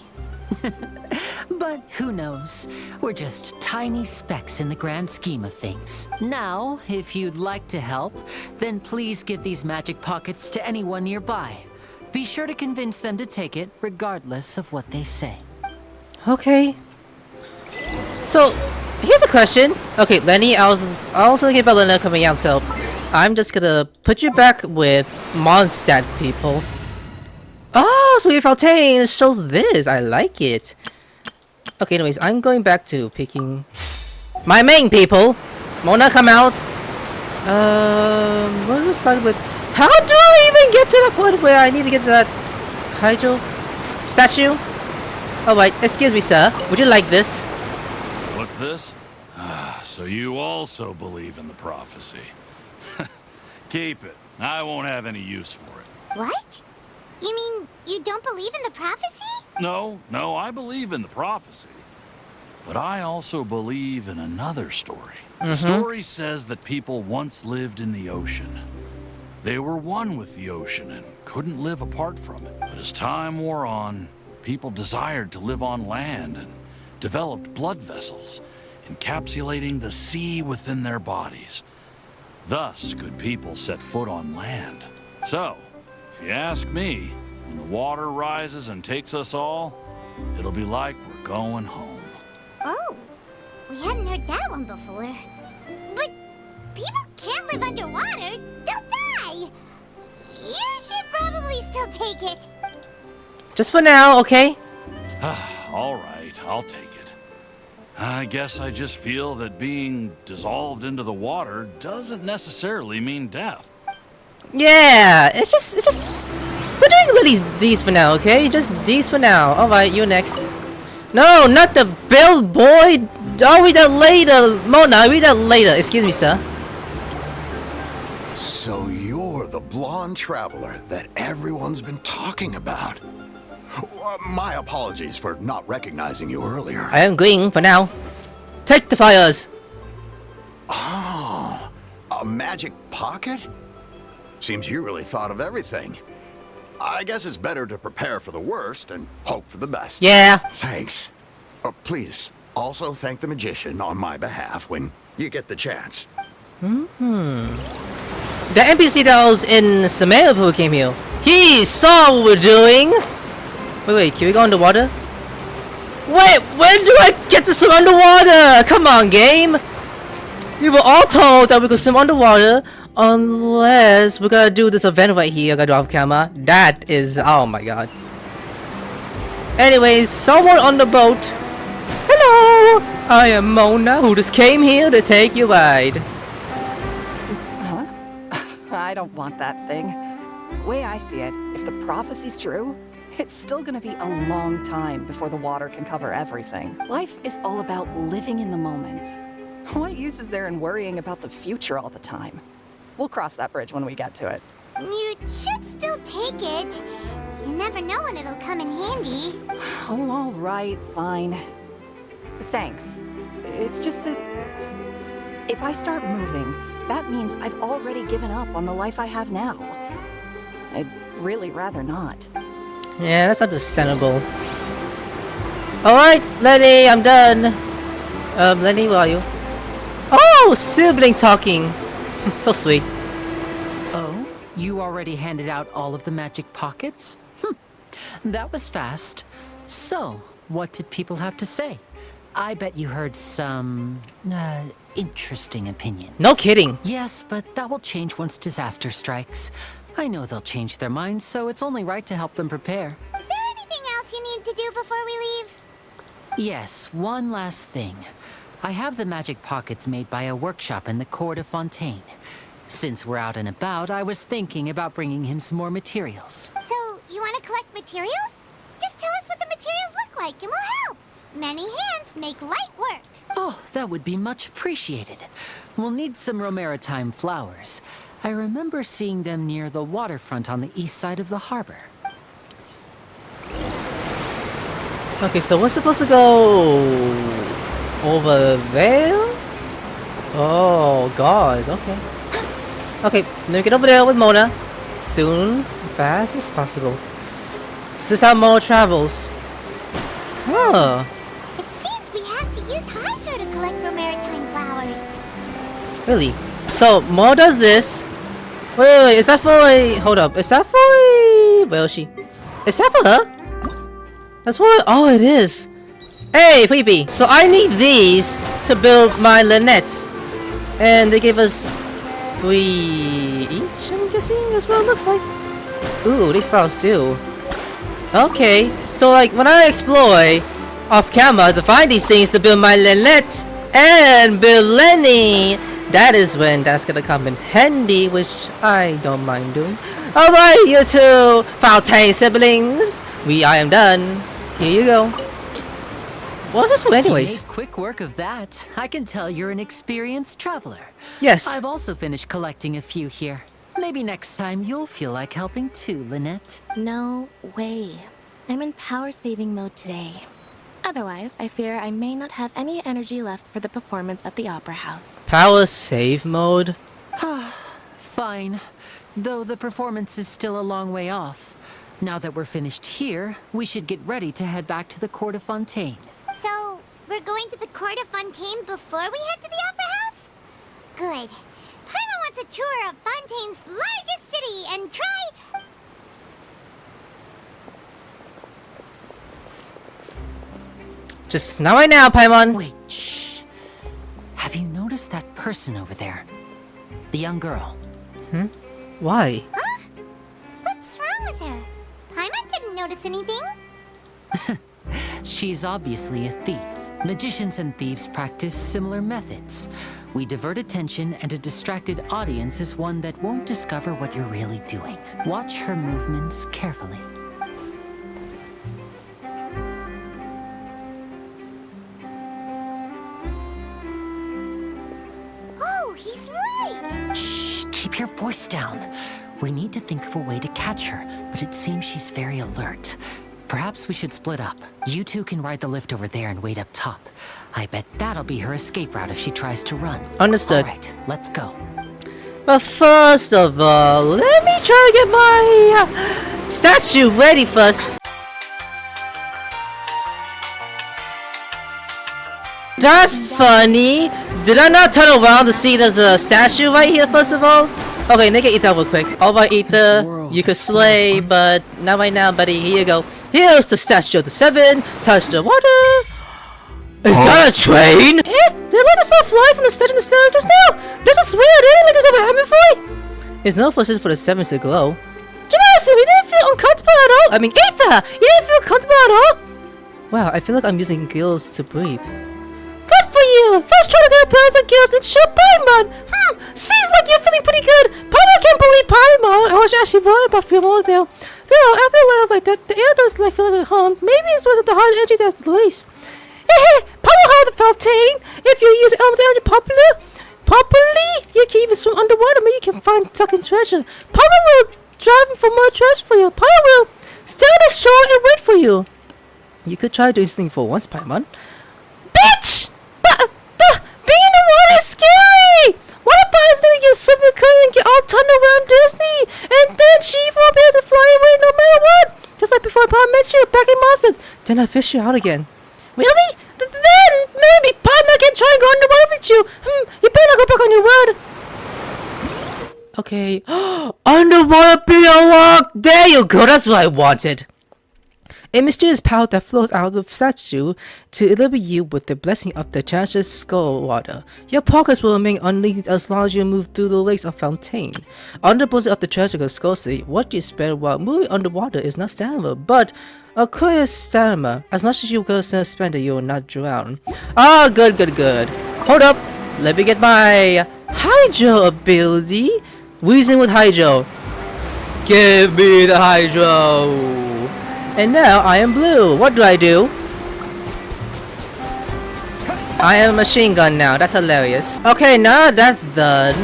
But who knows? We're just tiny specks in the grand scheme of things. Now, if you'd like to help, then please give these magic pockets to anyone nearby. Be sure to convince them to take it, regardless of what they say. Okay. So, here's a question. Okay, Lyney, I was also thinking about Lyney coming out, so I'm just gonna put you back with Mondstadt people. Oh, so your Fontaine shows this. I like it. Okay, anyways, I'm going back to picking my main people. Mona, come out. What do we start with? How do I even get to the point where I need to get to that Hydro statue? Oh wait, excuse me, sir. Would you like this? What's this? So you also believe in the prophecy. Keep it. I won't have any use for it. What? You mean you don't believe in the prophecy? No, I believe in the prophecy. But I also believe in another story. The story says that people once lived in the ocean. They were one with the ocean and couldn't live apart from it. But as time wore on, people desired to live on land and developed blood vessels, encapsulating the sea within their bodies. Thus could people set foot on land. So, if you ask me, when the water rises and takes us all, it'll be like we're going home. Oh, we hadn't heard that one before. But people can't live underwater. They'll die. You should probably still take it. Just for now, okay? All right, I'll take it. I guess I just feel that being dissolved into the water doesn't necessarily mean death. Yeah, it's just we're doing these for now, okay? Just these for now. Alright, you next. No, not the billboard! I'll read that later! Mona, I'll read that later. Excuse me, sir. So you're the blonde traveler that everyone's been talking about. My apologies for not recognizing you earlier. I am green for now. Take the fires! Oh, a magic pocket? Seems you really thought of everything. I guess it's better to prepare for the worst and hope for the best. Yeah. Thanks. Please, also thank the magician on my behalf when you get the chance. The NPC that was in Sumeru who came here. He saw what we're doing! Wait, can we go underwater? Wait, when do I get to swim underwater? Come on, game! We were all told that we could swim underwater unless we gotta do this event right here. I gotta do off camera. That is, oh my god. Anyways, someone on the boat. Hello! I am Mona, who just came here to take you ride. Huh? I don't want that thing. Way I see it, if the prophecy's true, it's still gonna be a long time before the water can cover everything. Life is all about living in the moment. What use is there in worrying about the future all the time? We'll cross that bridge when we get to it. You should still take it. You never know when it'll come in handy. Oh, all right, fine. Thanks. It's just that if I start moving, that means I've already given up on the life I have now. I'd really rather not. Yeah, that's understandable. Alright, Lyney, I'm done. Lyney, where are you? Oh, sibling talking. So sweet. Oh, you already handed out all of the magic pockets? That was fast. So, what did people have to say? I bet you heard some interesting opinions. No kidding. Yes, but that will change once disaster strikes. I know they'll change their minds, so it's only right to help them prepare. Is there anything else you need to do before we leave? Yes, one last thing. I have the magic pockets made by a workshop in the court of Fontaine. Since we're out and about, I was thinking about bringing him some more materials. So, you want to collect materials? Just tell us what the materials look like and we'll help. Many hands make light work. Oh, that would be much appreciated. We'll need some Romaritime flowers. I remember seeing them near the waterfront on the east side of the harbor. Okay, so we're supposed to go over there? Oh god, okay. Okay, now get over there with Mona. Soon, fast as possible. This is how Mona travels. Huh. It seems we have to use Hydro to collect Romaritime flowers. Really? So, Mona does this. Wait, is that for a... Hold up, is that for a... Where is she? Is that for her? That's what... Oh, it is. Hey, Phoebe. So I need these to build my Lynette. And they gave us 3 each, I'm guessing. That's what it looks like. Ooh, these files too. Okay. So like when I explore off camera to find these things to build my Lynette and build Lyney, that is when that's gonna come in handy, which I don't mind doing. Alright, you two Fontaine siblings. I am done. Here you go. What's this for anyways? You made quick work of that. I can tell you're an experienced traveler. Yes. I've also finished collecting a few here. Maybe next time you'll feel like helping too, Lynette. No way. I'm in power-saving mode today. Otherwise, I fear I may not have any energy left for the performance at the Opera House. Power save mode? Fine. Though the performance is still a long way off. Now that we're finished here, we should get ready to head back to the court of Fontaine. So, we're going to the court of Fontaine before we head to the Opera House? Good. Paimon wants a tour of Fontaine's largest city and try... Just not right now, Paimon. Wait, shh. Have you noticed that person over there? The young girl. Why? Huh? What's wrong with her? Paimon didn't notice anything. She's obviously a thief. Magicians and thieves practice similar methods. We divert attention, and a distracted audience is one that won't discover what you're really doing. Watch her movements carefully. Oh, he's right! Shh, keep your voice down. We need to think of a way to catch her, but it seems she's very alert. Perhaps we should split up. You two can ride the lift over there and wait up top. I bet that'll be her escape route if she tries to run. Understood. Alright, let's go. But first of all, let me try to get my statue ready first. That's funny. Did I not turn around to see there's a statue right here first of all? Okay, nigga, eat that real quick. Alright, Ether, you could slay, but not right now, buddy. Here you go. Here's the statue of the 7. Touch the water. Is that a train? Eh? Did I let myself fly from the statue to the stairs just now? This is weird. Anything like this ever happened before? There's no forces for the 7 to glow. Jeremiah, we didn't feel uncomfortable at all. I mean, Ether, you didn't feel comfortable at all? Wow, I feel like I'm using gills to breathe. Good for you! First try to get a balance of gills and show Paimon! Seems like you're feeling pretty good! Paimon can't believe Paimon! I was actually worried about feeling over there. Still, after a laugh like that, the air does like feel like a home. Maybe it wasn't the hard energy that's the least. Hey, Paimon have the Fontaine! If you use Elm's energy properly, you can even swim underwater. Maybe you can find tucking treasure. Paimon will drive for more treasure for you. Paimon will stay on the shore and wait for you. You could try doing something for once, Paimon. Bitch! Being in the water is scary! What about instead get super cool and get all turned around Disney? And then she won't be able to fly away no matter what! Just like before Paimon met you back in Monster. Then I fish you out again. Really? Then maybe Paimon can try and go underwater with you. You better not go back on your word. Okay. Underwater be unlocked! There you go, that's what I wanted. A mysterious power that flows out of the statue to illuminate you with the blessing of the Chancellor's skull water. Your progress will remain unlimited as long as you move through the lakes of Fontaine. Under the position of the Chancellor's skull city, what you spend while moving underwater is not stamina, but a curious stamina. As much as you go spend it, you will not drown. Ah, good. Hold up. Let me get my Hydro ability. Reason with Hydro. Give me the Hydro. And now I am blue. What do? I am a machine gun now. That's hilarious. Okay, now that's done.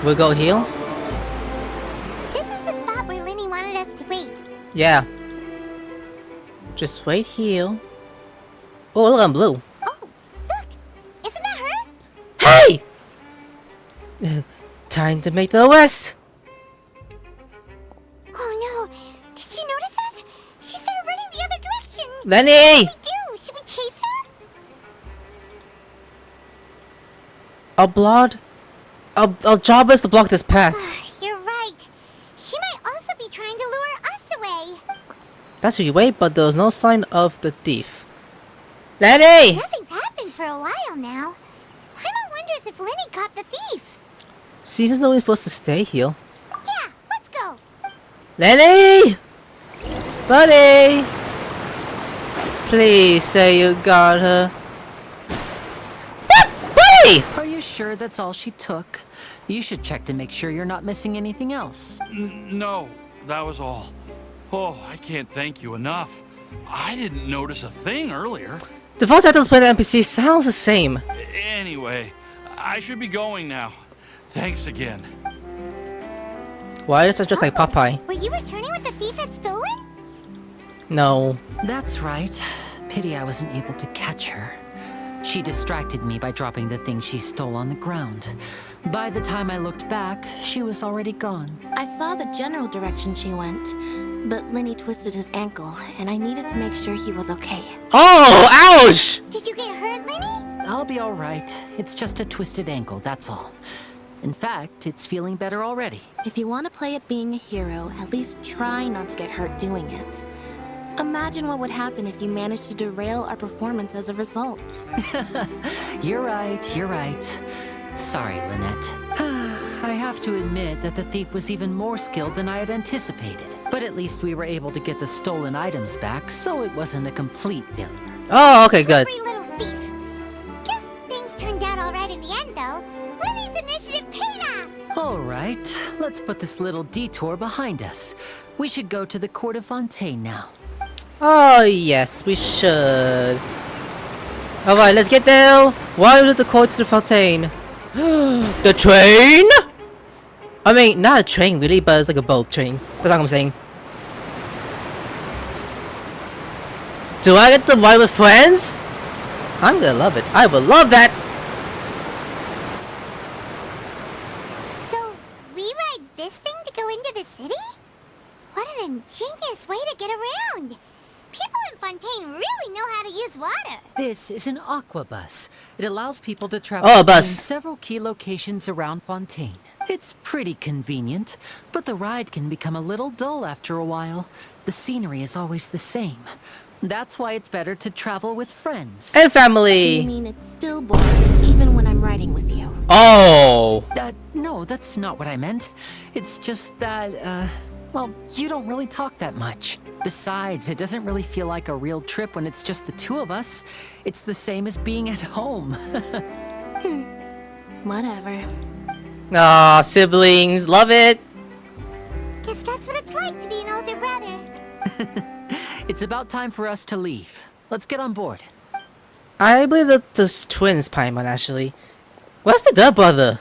We'll go heal. This is the spot where Lyney wanted us to wait. Yeah. Just wait heal. Oh, look, I'm blue. Oh, look! Isn't that her? Hey! Time to make the west. Oh no! Did she notice us? She started running the other direction. Lyney! What do we do? Should we chase her? Our job is to block this path. You're right. She might also be trying to lure us away. That's where you wait, but there was no sign of the thief. Lyney! Nothing's happened for a while now. Paimon wonders if Lyney caught the thief. Season's only supposed to stay here. Yeah, let's go. Lyney! Buddy! Please say you got her. Buddy! Are you sure that's all she took? You should check to make sure you're not missing anything else. No, that was all. Oh, I can't thank you enough. I didn't notice a thing earlier. The voice actors playing the NPC sounds the same. Anyway, I should be going now. Thanks again. Why is it just like Popeye? Were you returning what the thief had stolen? No. That's right. Pity I wasn't able to catch her. She distracted me by dropping the thing she stole on the ground. By the time I looked back, she was already gone. I saw the general direction she went, but Lyney twisted his ankle, and I needed to make sure he was okay. Oh, ouch! Did you get hurt, Lyney? I'll be alright. It's just a twisted ankle, that's all. In fact, it's feeling better already. If you want to play at being a hero, at least try not to get hurt doing it. Imagine what would happen if you managed to derail our performance as a result. You're right. Sorry, Lynette. I have to admit that the thief was even more skilled than I had anticipated. But at least we were able to get the stolen items back, so it wasn't a complete failure. Oh, okay, good. Slippery little thief. Guess things turned out alright in the end, though. Lyney's initiative paid off. Alright, let's put this little detour behind us. We should go to the court of Fontaine now. Oh, yes, we should. Alright, let's get there. Why did the court to the Fontaine? The train? I mean, not a train really, but it's like a boat train. That's what I'm saying. Do I get to ride with friends? I'm gonna love it. I will love that. So, we ride this thing to go into the city? What an ingenious way to get around. People in Fontaine really know how to use water. This is an aqua bus. It allows people to travel Oh, a between bus. several key locations around Fontaine. It's pretty convenient, but the ride can become a little dull after a while. The scenery is always the same. That's why it's better to travel with friends. And You family. mean it's still boring, even when I'm riding with you? Oh. No, that's not what I meant. It's just that, well, you don't really talk that much. Besides, it doesn't really feel like a real trip when it's just the two of us. It's the same as being at home. Whatever. Aw, siblings. Love it. Guess that's what it's like to be an older brother. It's about time for us to leave. Let's get on board. I believe that's just twins, Paimon, actually. Where's the third brother?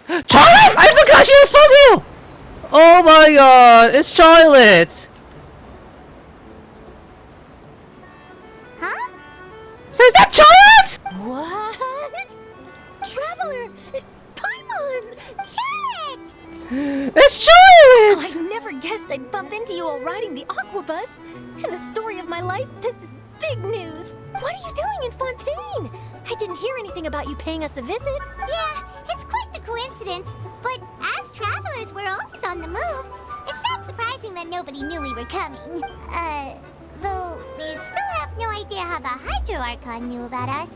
Charlotte! I forgot she was from you! Oh my god, it's Charlotte! Huh? So is that Charlotte? What? Traveler! Paimon! Charlotte! It's Charlotte! I never guessed I'd bump into you while riding the aqua bus. In the story of my life, this is big news. What are you doing in Fontaine? I didn't hear anything about you paying us a visit. Yeah, it's quite the coincidence. But as travelers, we're always on the move. It's not not surprising that nobody knew we were coming. Though we still have no idea how the Hydro Archon knew about us.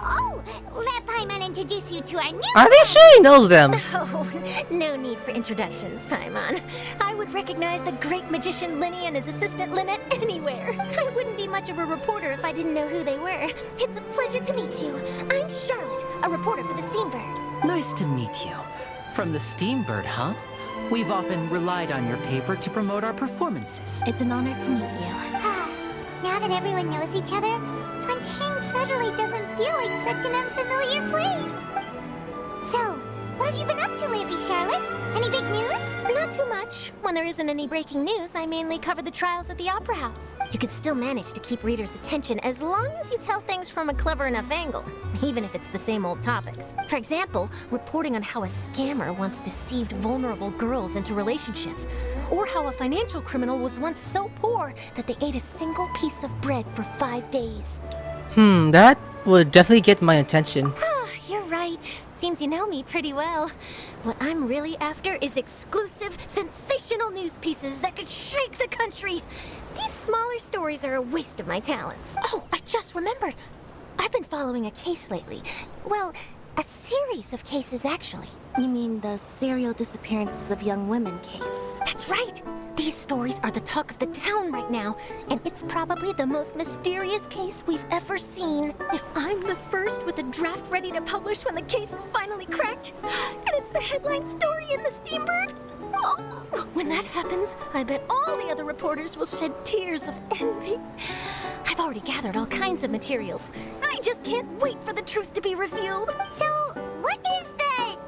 Oh, let Paimon introduce you to our new... Are they sure he knows them? Oh, no need for introductions, Paimon. I would recognize the great magician Lyney and his assistant Lynette anywhere. I wouldn't be much of a reporter if I didn't know who they were. It's a pleasure to meet you. I'm Charlotte, a reporter for the Steambird. Nice to meet you. From the Steambird, huh? We've often relied on your paper to promote our performances. It's an honor to meet you. Now that everyone knows each other, Fontaine suddenly doesn't feel like such an unfamiliar place. So, what have you been up to lately, Charlotte? Any big news? Not too much. When there isn't any breaking news, I mainly cover the trials at the Opera House. You can still manage to keep readers' attention as long as you tell things from a clever enough angle, even if it's the same old topics. For example, reporting on how a scammer once deceived vulnerable girls into relationships, or how a financial criminal was once so poor that they ate a single piece of bread for 5 days. That would definitely get my attention. You're right. Seems you know me pretty well. What I'm really after is exclusive, sensational news pieces that could shake the country. These smaller stories are a waste of my talents. Oh, I just remembered. I've been following a case lately. Well, a series of cases, actually. You mean the serial disappearances of young women case? That's right! These stories are the talk of the town right now, and it's probably the most mysterious case we've ever seen. If I'm the first with a draft ready to publish when the case is finally cracked, and it's the headline story in the Steambird, oh, when that happens, I bet all the other reporters will shed tears of envy. I've already gathered all kinds of materials. I just can't wait for the truth to be revealed. So, what is the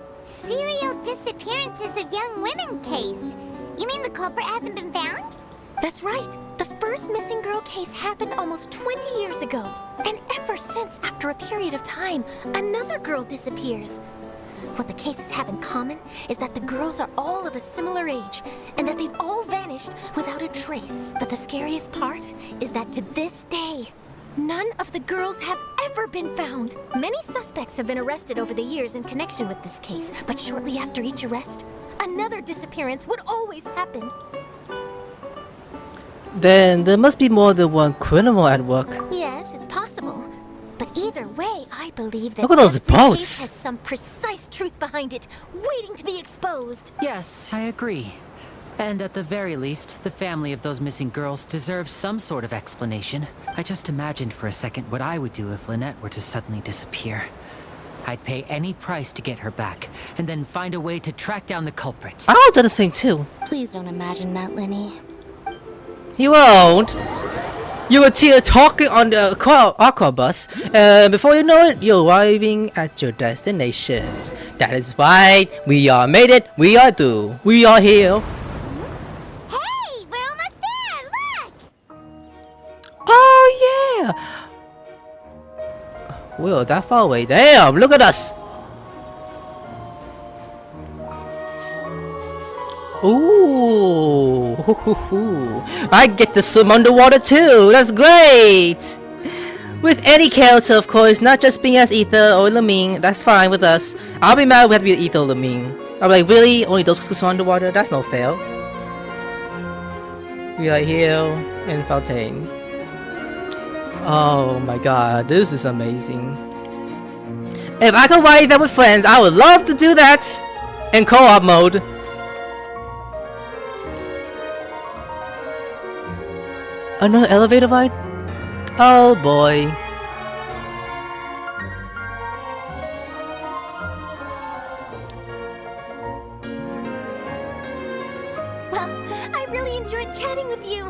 serial disappearances of young women case? You mean the culprit hasn't been found? That's right. The first missing girl case happened almost 20 years ago. And ever since, after a period of time, another girl disappears. What the cases have in common is that the girls are all of a similar age, and that they've all vanished without a trace. But the scariest part is that to this day, none of the girls have ever been found. Many suspects have been arrested over the years in connection with this case, but shortly after each arrest, another disappearance would always happen. Then there must be more than one criminal at work. Yes, it's possible. But either way, I believe that Look at those every boats! case has some precise truth behind it, waiting to be exposed. Yes, I agree. And at the very least, the family of those missing girls deserves some sort of explanation. I just imagined for a second what I would do if Lynette were to suddenly disappear. I'd pay any price to get her back, and then find a way to track down the culprit. I'll do the same too. Please don't imagine that, Lyney. He won't. You will hear talking on the Aqua bus, and before you know it, you're arriving at your destination. That is right. We are made it. We are through. We are here. Hey, we're almost there. Look. Oh yeah. We're that far away. Damn! Look at us. Ooh, I get to swim underwater too. That's great. With any character, of course, not just being as Ether or Lamine. That's fine with us. I'll be mad if we have to be Ether or Lamine. I'm like, really? Only those can swim underwater? That's no fair. We are here in Fontaine. Oh my god, this is amazing. If I could ride that with friends, I would love to do that in co-op mode. Another elevator ride? Oh boy. Well, I really enjoyed chatting with you.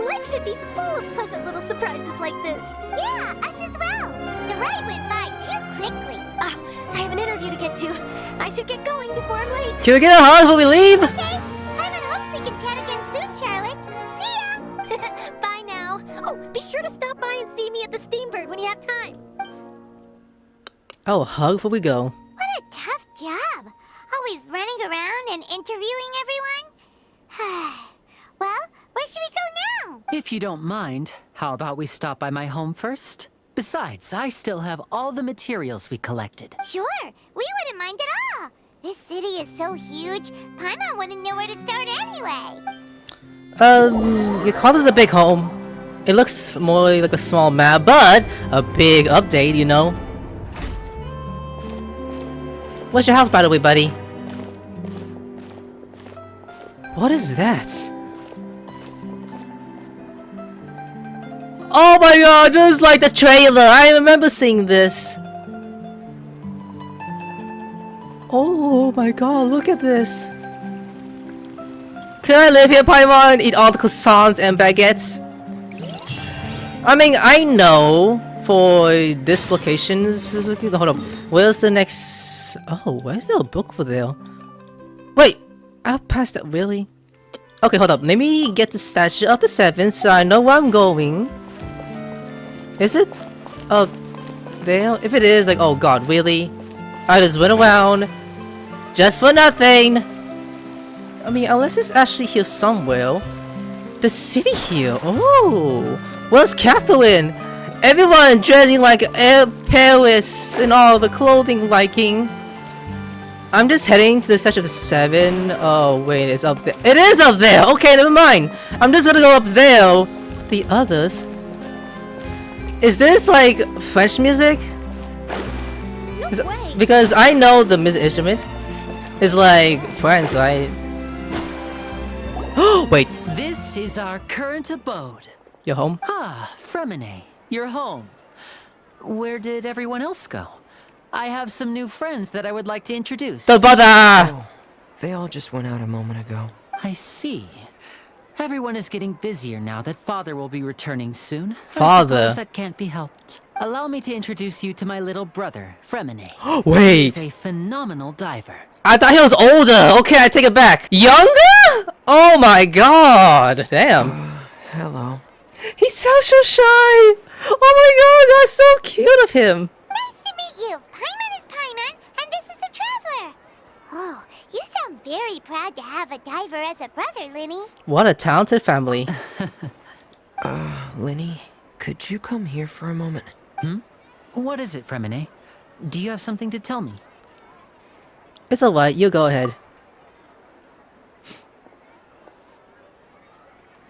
Life should be full of pleasant little surprises like this. Yeah, us as well. The ride went by too quickly. I have an interview to get to. I should get going before I'm late. Can we get a hug before we leave? Okay, Paimon hopes we can chat again soon, Charlotte. See ya. Bye now. Oh, be sure to stop by and see me at the Steambird when you have time. Oh, hug before we go. What a tough job. Always running around and interviewing everyone. Well, where should we go now? If you don't mind, how about we stop by my home first? Besides, I still have all the materials we collected. Sure, we wouldn't mind at all. This city is so huge, Paimon wouldn't know where to start anyway. Your Quadro's a big home. It looks more like a small map, but a big update, you know. What's your house, by the way, buddy? What is that? Oh my god, this is like the trailer. I remember seeing this. Oh my god, look at this. Can I live here, Paimon, and eat all the croissants and baguettes? I mean, I know for this location, hold up. Where's the next? Oh, where's there a book for there? Wait, I'll pass that, really? Okay, hold up. Let me get the statue of the 7th so I know where I'm going. Is it up there? If it is, like, oh god, really? I just went around just for nothing. I mean, unless it's actually here somewhere. The city here. Oh, where's Catherine? Everyone dressing like Paris and all the clothing liking. I'm just heading to the statue of the 7. Oh wait, it's up there. It is up there. Okay, never mind. I'm just gonna go up there with the others. Is this like French music? No way. Because I know the music instrument is like French, right? Oh wait, This is our current abode. you're home? Ah, Fremine, you're home. Where did everyone else go? I have some new friends that I would like to introduce. The brother! Oh, they all just went out a moment ago. I see. Everyone is getting busier now that Father will be returning soon. Father? I suppose that can't be helped. Allow me to introduce you to my little brother, Fremine. Wait, He's a phenomenal diver. I thought he was older. Okay, I take it back. Younger? Oh my god. Damn. Hello. He sounds so shy. Oh my god, that's so cute of him. Nice to meet you. Paimon is Paimon, and this is the Traveler. Oh, you sound very proud to have a diver as a brother, Lyney. What a talented family. Lyney, could you come here for a moment? What is it, Fremine? Do you have something to tell me? It's alright, you go ahead.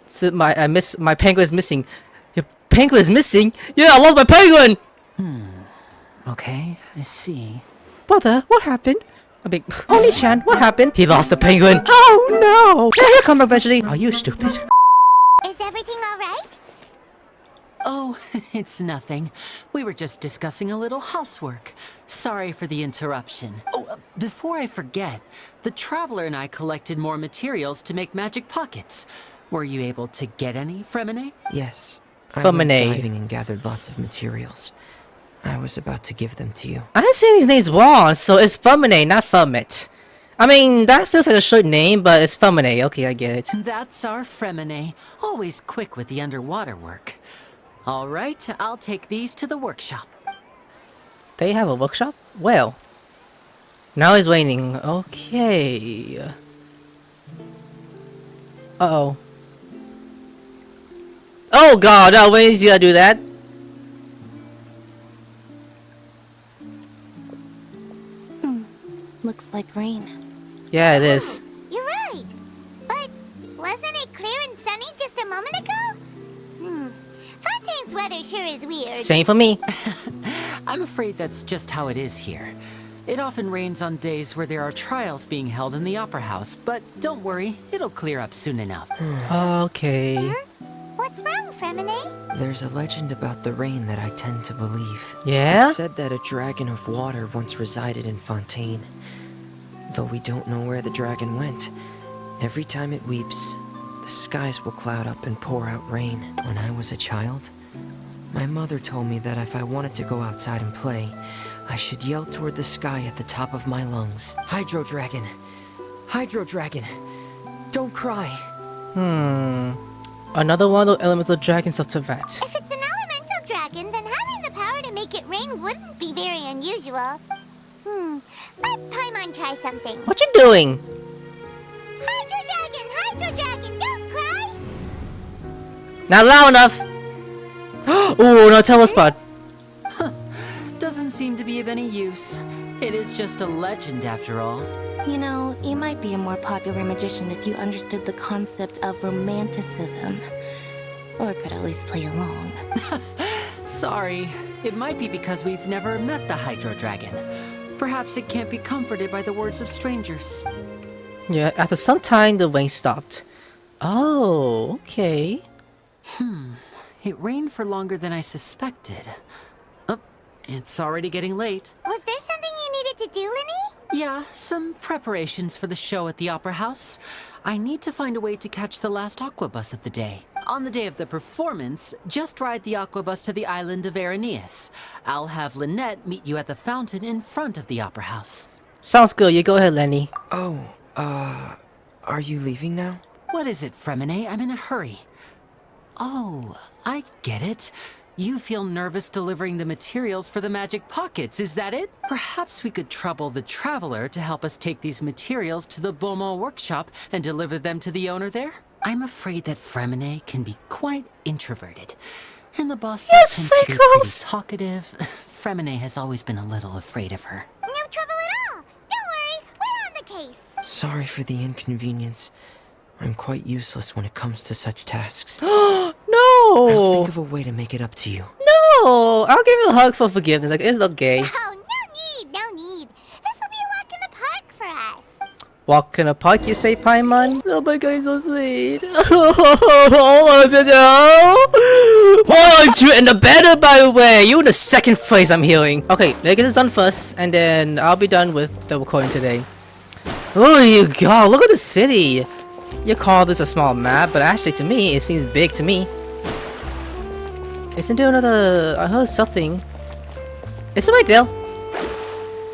So my penguin is missing. Your penguin is missing? Yeah, I lost my penguin! Okay, I see. Brother, what happened? I mean, Oni-chan, what happened? He lost the penguin. Oh no! Yeah, he'll come back eventually. Are you stupid? Is everything all right? Oh, it's nothing. We were just discussing a little housework. Sorry for the interruption. Oh, before I forget, the Traveler and I collected more materials to make magic pockets. Were you able to get any, Fremine? Yes. I went Femine. diving and gathered lots of materials. I was about to give them to you. I'm saying his name's wrong, so it's Femine, not Femit. I mean, that feels like a short name, but it's Femine. Okay, I get it. That's our Fremine. Always quick with the underwater work. All right, I'll take these to the workshop. They have a workshop? Well. Now he's waiting. Okay. Uh-oh. Oh god, no, when is he gonna do that? Looks like rain. Yeah, it is. You're right. But wasn't it clear and sunny just a moment ago? Fontaine's weather sure is weird. Same for me. I'm afraid that's just how it is here. It often rains on days where there are trials being held in the Opera House, but don't worry, it'll clear up soon enough. Okay. What's wrong, Fremine? There's a legend about the rain that I tend to believe. Yeah? It said that a dragon of water once resided in Fontaine. Though we don't know where the dragon went, every time it weeps, the skies will cloud up and pour out rain. When I was a child, my mother told me that if I wanted to go outside and play, I should yell toward the sky at the top of my lungs. Hydro Dragon! Hydro Dragon! Don't cry! Another one of the elemental dragons of Tibet. If it's an elemental dragon, then having the power to make it rain wouldn't be very unusual. Let Paimon try something. What you doing? Hydro Dragon, don't cry! Not loud enough. Oh, no, tell us, spot. Doesn't seem to be of any use. It is was just a legend after all. You know, you might be a more popular magician if you understood the concept of romanticism. Or could at least play along. Sorry, it might be because we've never met the Hydro Dragon. Perhaps it can't be comforted by the words of strangers. Yeah, after some time, the rain stopped. Oh, okay. It rained for longer than I suspected. Oh, it's already getting late. Was there something you needed to do, Lyney? Yeah, some preparations for the show at the Opera House. I need to find a way to catch the last aqua bus of the day. On the day of the performance, just ride the aqua bus to the island of Aeneas. I'll have Lynette meet you at the fountain in front of the Opera House. Sounds good. You go ahead, Lyney. Oh, are you leaving now? What is it, Fremine? I'm in a hurry. Oh, I get it. You feel nervous delivering the materials for the magic pockets, is that it? Perhaps we could trouble the Traveler to help us take these materials to the Beaumont workshop and deliver them to the owner there? I'm afraid that Fremine can be quite introverted. And the boss that tends to be pretty talkative, Fremine has always been a little afraid of her. No trouble at all. Don't worry, we're on the case. Sorry for the inconvenience. I'm quite useless when it comes to such tasks. No! I'll think of a way to make it up to you. No! I'll give you a hug for forgiveness. Like, it's okay. Oh, no need. This will be a walk in the park for us. Walk in the park, you say, Paimon? Oh my god, he's so sweet. Oh, aren't you in the better, by the way? You in the second phrase I'm hearing. Okay, let's get this done first, and then I'll be done with the recording today. Oh, you go! Look at the city. You call this a small map, but actually to me, it seems big to me. Isn't there another... I heard something. Is it right there?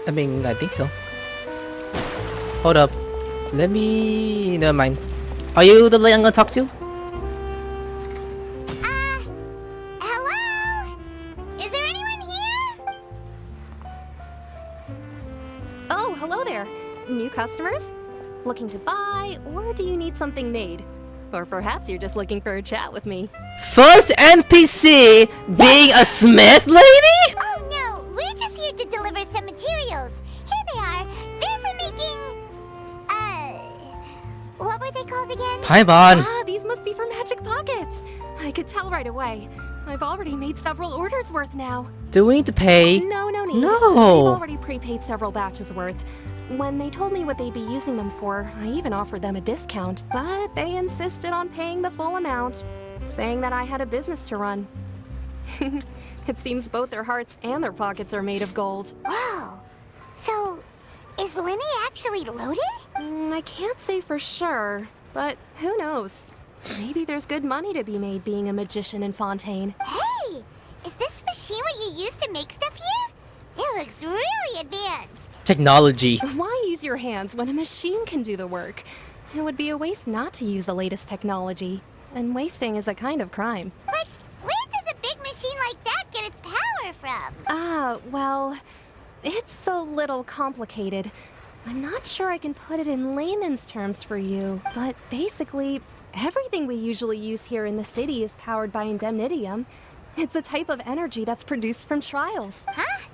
I mean, I think so. Hold up. Let me... Never mind. Are you the lady I'm gonna talk to? Hello? Is there anyone here? Oh, hello there. New customers? Looking to buy, or do you need something made? Or perhaps you're just looking for a chat with me. First NPC being a smith lady? Oh no, we're just here to deliver some materials. Here they are. They're for making... what were they called again? Paimon. Ah, these must be for magic pockets. I could tell right away. I've already made several orders worth now. Do we need to pay? No need. No. They've already prepaid several batches worth. When they told me what they'd be using them for, I even offered them a discount. But they insisted on paying the full amount, saying that I had a business to run. It seems both their hearts and their pockets are made of gold. Wow. So, is Lyney actually loaded? I can't say for sure, but who knows? Maybe there's good money to be made being a magician in Fontaine. Hey! Is this machine what you use to make stuff here? It looks really advanced. Technology. Why use your hands when a machine can do the work? It would be a waste not to use the latest technology. And wasting is a kind of crime. But where does a big machine like that get its power from? Well, it's a little complicated. I'm not sure I can put it in layman's terms for you, but basically, everything we usually use here in the city is powered by indemnitium. It's a type of energy that's produced from trials. Huh?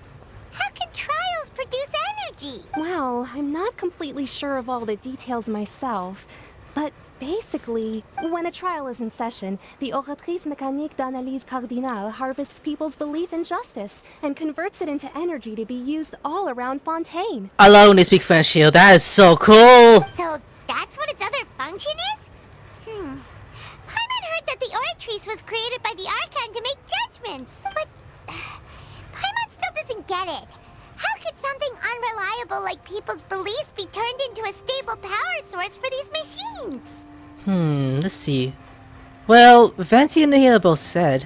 How can trials produce energy? Well, I'm not completely sure of all the details myself, but basically, when a trial is in session, the Oratrice Mécanique d'Analyse Cardinale harvests people's belief in justice and converts it into energy to be used all around Fontaine. Alone they speak French here. That is so cool. So that's what its other function is? Paimon heard that the Oratrice was created by the Archon to make judgments, but Paimon still doesn't get it. How could something unreliable like people's beliefs be turned into a stable power source for these machines? Let's see. Well, Vanty and Dehya both said.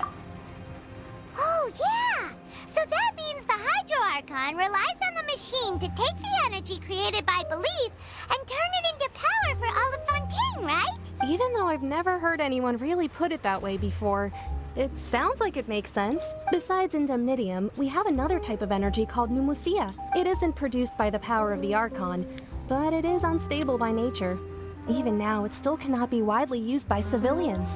Oh, yeah! So that means the Hydro Archon relies on the machine to take the energy created by belief and turn it into power for all of Fontaine, right? Even though I've never heard anyone really put it that way before, it sounds like it makes sense. Besides indemnitium, we have another type of energy called pneumosia. It isn't produced by the power of the Archon, but it is unstable by nature. Even now, it still cannot be widely used by civilians.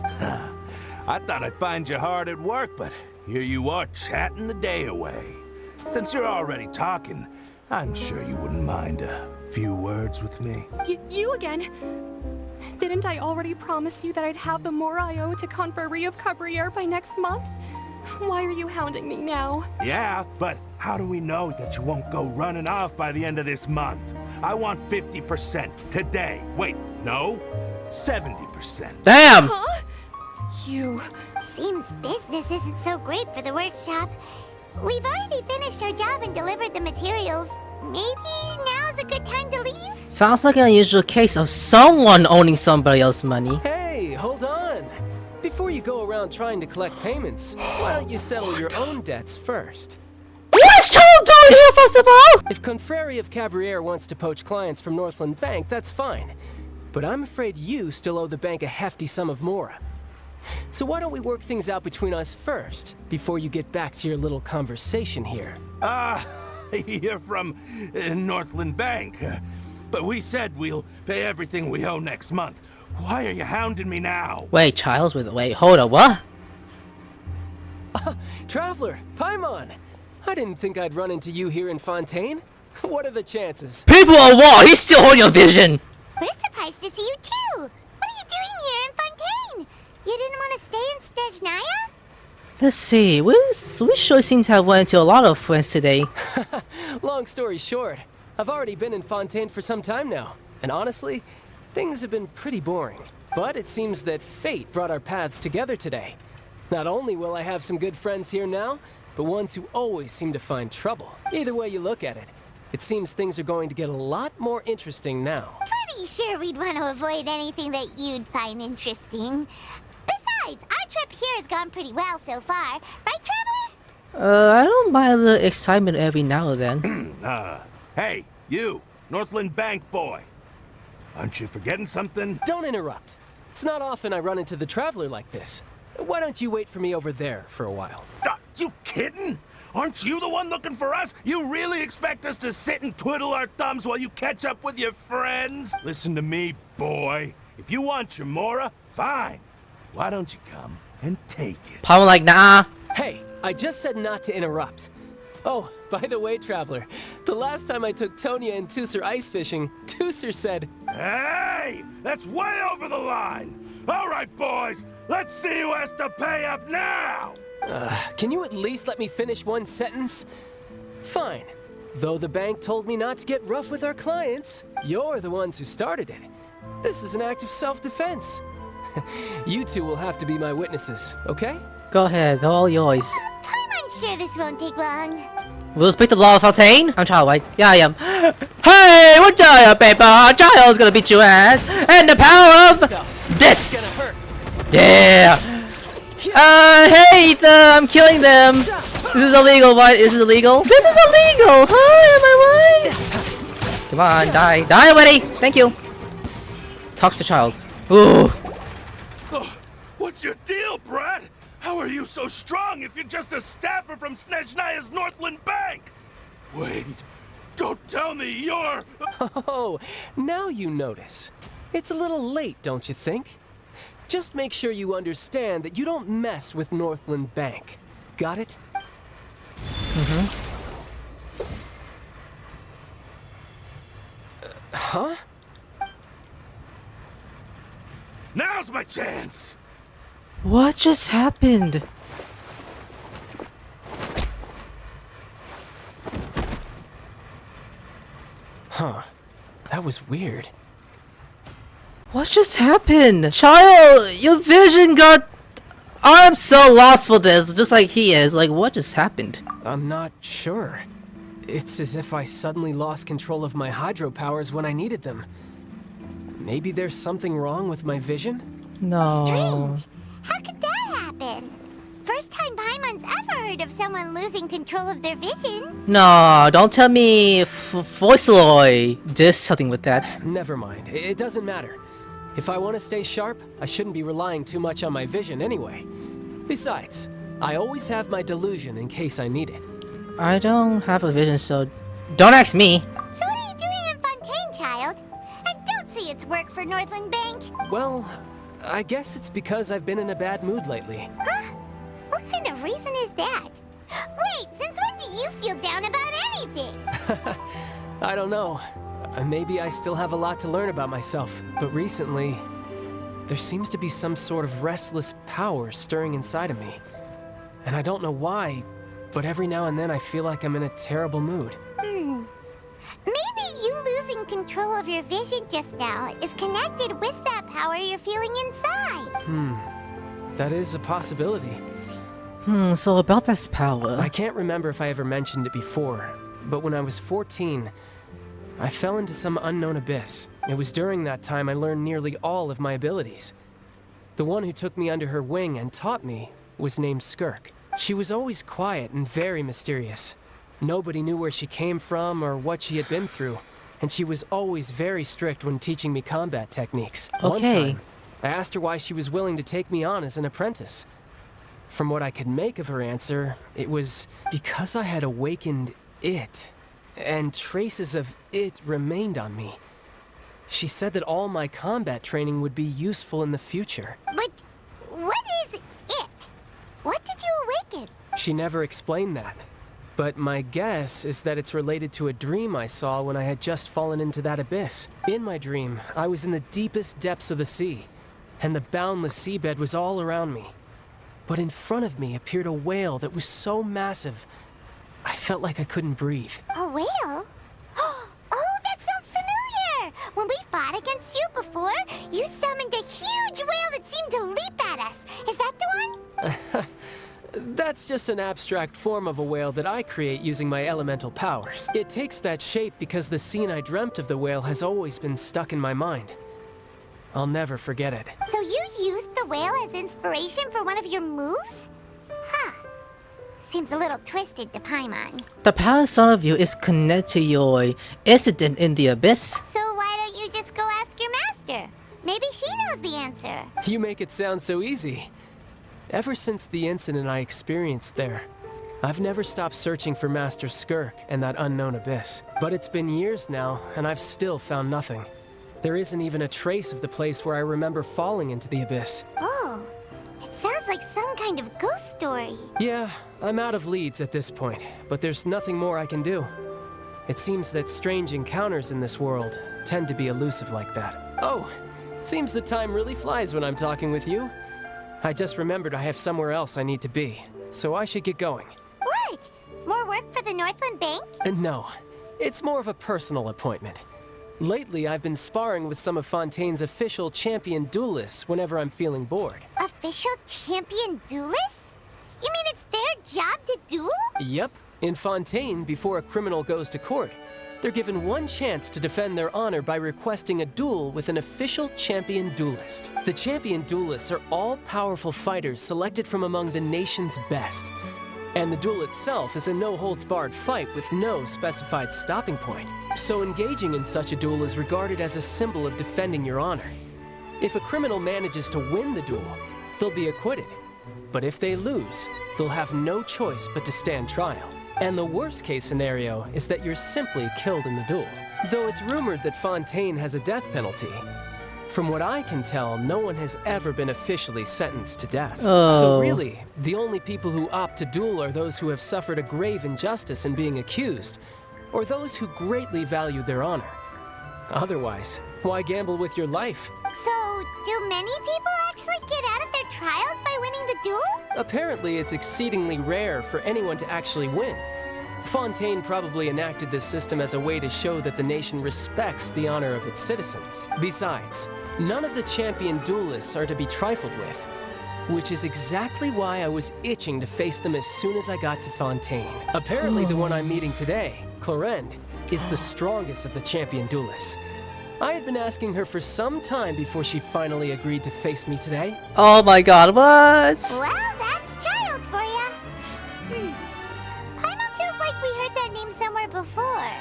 I thought I'd find you hard at work, but here you are chatting the day away. Since you're already talking, I'm sure you wouldn't mind a few words with me. You again? Didn't I already promise you that I'd have the more I owe to Confrérie of Cabriere by next month? Why are you hounding me now? Yeah, but how do we know that you won't go running off by the end of this month? I want 50% today. Wait, no, 70%. Damn! Huh? You... Seems business isn't so great for the workshop. We've already finished our job and delivered the materials. Maybe now's a good time to leave? Sounds like an unusual case of someone owning somebody else's money. Hey, hold on. Before you go around trying to collect payments, why don't you settle your own debts first? What's Charles doing here, first of all? If Confrérie of Cabriere wants to poach clients from Northland Bank, that's fine. But I'm afraid you still owe the bank a hefty sum of mora. So why don't we work things out between us first, before you get back to your little conversation here? You're from Northland Bank. But we said we'll pay everything we owe next month. Why are you hounding me now? Wait, Childs, wait, hold on, what? Traveler, Paimon! I didn't think I'd run into you here in Fontaine. What are the chances? People are what? He's still holding your vision! We're surprised to see you too! What are you doing here in Fontaine? You didn't want to stay in Snezhnaya? Let's see, we sure seem to have run into a lot of friends today. Long story short, I've already been in Fontaine for some time now, and honestly, things have been pretty boring. But it seems that fate brought our paths together today. Not only will I have some good friends here now, but ones who always seem to find trouble. Either way you look at it, it seems things are going to get a lot more interesting now. Pretty sure we'd want to avoid anything that you'd find interesting. Besides, our trip here has gone pretty well so far. Right, Traveler? I don't mind the excitement every now and then. Hey, you, Northland Bank boy. Aren't you forgetting something? Don't interrupt. It's not often I run into the Traveler like this. Why don't you wait for me over there for a while? You kidding? Aren't you the one looking for us? You really expect us to sit and twiddle our thumbs while you catch up with your friends? Listen to me, boy. If you want your mora, fine. Why don't you come and take it? Paimon like, nah. Hey, I just said not to interrupt. Oh, by the way, Traveler, the last time I took Tonya and Tusser ice fishing, Tusser said... Hey! That's way over the line! All right, boys, let's see who has to pay up now! Can you at least let me finish one sentence? Fine. Though the bank told me not to get rough with our clients, you're the ones who started it. This is an act of self-defense. You two will have to be my witnesses, okay? Go ahead, they're all yours. I'm sure this won't take long. Will this break the law of Fontaine? I'm Child, right? Yeah, I am. Hey, what the paper? Child's gonna beat your ass. And the power of this! It's gonna hurt. Yeah! Hey, I'm killing them! This is illegal, what? Is this illegal? This is illegal! Huh? Am I right? Come on, die. Die already! Thank you. Talk to Child. Ooh. What's your deal, Brad? How are you so strong if you're just a staffer from Snezhnaya's Northland Bank? Wait, don't tell me you're... Oh, now you notice. It's a little late, don't you think? Just make sure you understand that you don't mess with Northland Bank. Got it? Huh? Now's my chance! What just happened? Huh. That was weird. What just happened? Child, your vision got... I'm so lost for this, just like he is. Like, what just happened? I'm not sure. It's as if I suddenly lost control of my hydro powers when I needed them. Maybe there's something wrong with my vision? No. Strange. How could that happen? First time Paimon's ever heard of someone losing control of their vision. No, don't tell me OLOY did something with that. Never mind. It doesn't matter. If I want to stay sharp, I shouldn't be relying too much on my vision anyway. Besides, I always have my delusion in case I need it. I don't have a vision, so don't ask me. So what are you doing in Fontaine, child? I don't see its work for Northland Bank. Well, I guess it's because I've been in a bad mood lately. Huh? What kind of reason is that? Wait, since when do you feel down about anything? I don't know. Maybe I still have a lot to learn about myself, but recently, there seems to be some sort of restless power stirring inside of me. And I don't know why, but every now and then I feel like I'm in a terrible mood. Maybe you losing control of your vision just now is connected with that power you're feeling inside. That is a possibility. So about this power. I can't remember if I ever mentioned it before, but when I was 14, I fell into some unknown abyss. It was during that time I learned nearly all of my abilities. The one who took me under her wing and taught me was named Skirk. She was always quiet and very mysterious. Nobody knew where she came from or what she had been through, and she was always very strict when teaching me combat techniques. One time, I asked her why she was willing to take me on as an apprentice. From what I could make of her answer, it was because I had awakened it, and traces of it remained on me. She said that all my combat training would be useful in the future. But what is it? What did you awaken? She never explained that. But my guess is that it's related to a dream I saw when I had just fallen into that abyss. In my dream, I was in the deepest depths of the sea, and the boundless seabed was all around me. But in front of me appeared a whale that was so massive, I felt like I couldn't breathe. A whale? Oh, that sounds familiar! When we fought against you before, you summoned a huge whale that seemed to leap at us. Is that the one? That's just an abstract form of a whale that I create using my elemental powers. It takes that shape because the scene I dreamt of the whale has always been stuck in my mind. I'll never forget it. So you used the whale as inspiration for one of your moves? Huh. Seems a little twisted to Paimon. The power inside of you is connected to your incident in the abyss. So why don't you just go ask your master? Maybe she knows the answer. You make it sound so easy. Ever since the incident I experienced there, I've never stopped searching for Master Skirk and that unknown abyss. But it's been years now, and I've still found nothing. There isn't even a trace of the place where I remember falling into the abyss. Oh, it sounds like some kind of ghost story. Yeah, I'm out of leads at this point, but there's nothing more I can do. It seems that strange encounters in this world tend to be elusive like that. Oh, seems the time really flies when I'm talking with you. I just remembered I have somewhere else I need to be, so I should get going. What? More work for the Northland Bank? No, it's more of a personal appointment. Lately, I've been sparring with some of Fontaine's official champion duelists whenever I'm feeling bored. Official champion duelists? You mean it's their job to duel? Yep. In Fontaine, before a criminal goes to court, they're given one chance to defend their honor by requesting a duel with an official champion duelist. The champion duelists are all-powerful fighters selected from among the nation's best. And the duel itself is a no-holds-barred fight with no specified stopping point. So engaging in such a duel is regarded as a symbol of defending your honor. If a criminal manages to win the duel, they'll be acquitted. But if they lose, they'll have no choice but to stand trial. And the worst-case scenario is that you're simply killed in the duel. Though it's rumored that Fontaine has a death penalty, from what I can tell, no one has ever been officially sentenced to death. So really, the only people who opt to duel are those who have suffered a grave injustice in being accused, or those who greatly value their honor. Otherwise, why gamble with your life? So, do many people actually get out of their trials by winning the duel? Apparently, it's exceedingly rare for anyone to actually win. Fontaine probably enacted this system as a way to show that the nation respects the honor of its citizens. Besides, none of the champion duelists are to be trifled with, which is exactly why I was itching to face them as soon as I got to Fontaine. Apparently, the one I'm meeting today, Clorinde, is the strongest of the champion duelists. I had been asking her for some time before she finally agreed to face me today. Oh my god, what? Well, that's child for ya. Paimon feels like we heard that name somewhere before.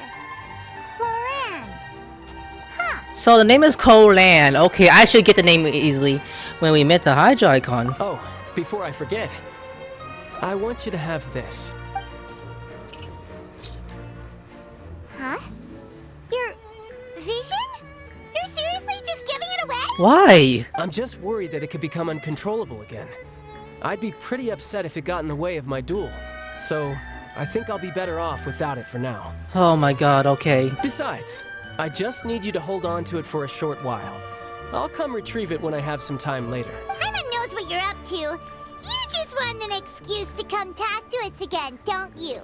Clorinde. Huh. So the name is Clorinde. Okay, I should get the name easily when we met the Hydro Archon. Oh, before I forget, I want you to have this. Huh? Your vision? You're seriously just giving it away? Why? I'm just worried that it could become uncontrollable again. I'd be pretty upset if it got in the way of my duel. So, I think I'll be better off without it for now. Oh my god, okay. Besides, I just need you to hold on to it for a short while. I'll come retrieve it when I have some time later. Paimon knows what you're up to. You just want an excuse to come talk to us again, don't you?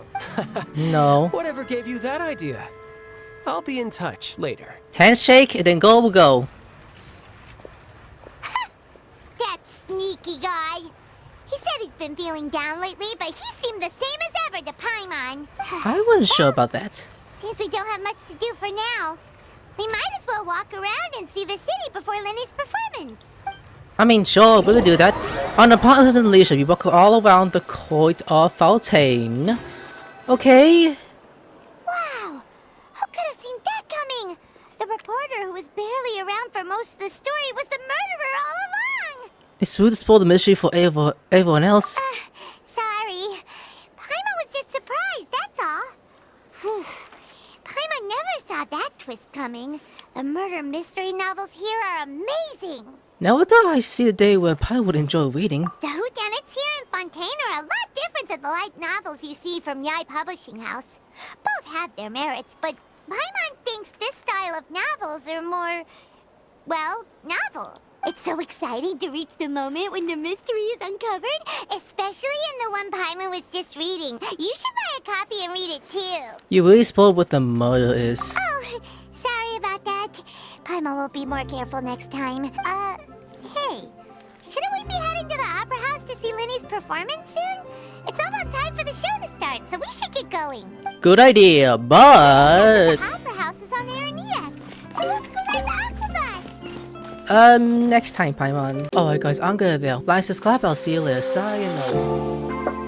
No. Whatever gave you that idea? I'll be in touch later. Handshake and then go will go. That sneaky guy. He said he's been feeling down lately, but he seemed the same as ever to Paimon. I wasn't sure about that. Since we don't have much to do for now, we might as well walk around and see the city before Lyney's performance. I mean, sure, we'll do that. On the Partisan Leisure, we walk all around the court of Fontaine. Okay? Wow! Who could have seen that coming? The reporter who was barely around for most of the story was the murderer all along! It's rude to spoil the mystery for everyone else. Sorry. Paimon was just surprised, that's all. Whew. Paimon never saw that twist coming. The murder mystery novels here are amazing. Never thought I'd see a day where I would enjoy reading. The whodunits here in Fontaine are a lot different than the light novels you see from Yai Publishing House. Both have their merits, but Paimon thinks this style of novels are more, well, novel. It's so exciting to reach the moment when the mystery is uncovered, especially in the one Paimon was just reading. You should buy a copy and read it too. You really spoiled what the murder is. Oh, sorry about that. Paimon will be more careful next time. Hey, shouldn't we be heading to the Opera House to see Lyney's performance soon? It's almost time for the show to start, so we should get going. Good idea, but... The Opera House is on Aeneas, so let's go ride the Aquabus. Next time, Paimon. Alright guys, I'm gonna there. Like, subscribe, I'll see you later. Sayonara.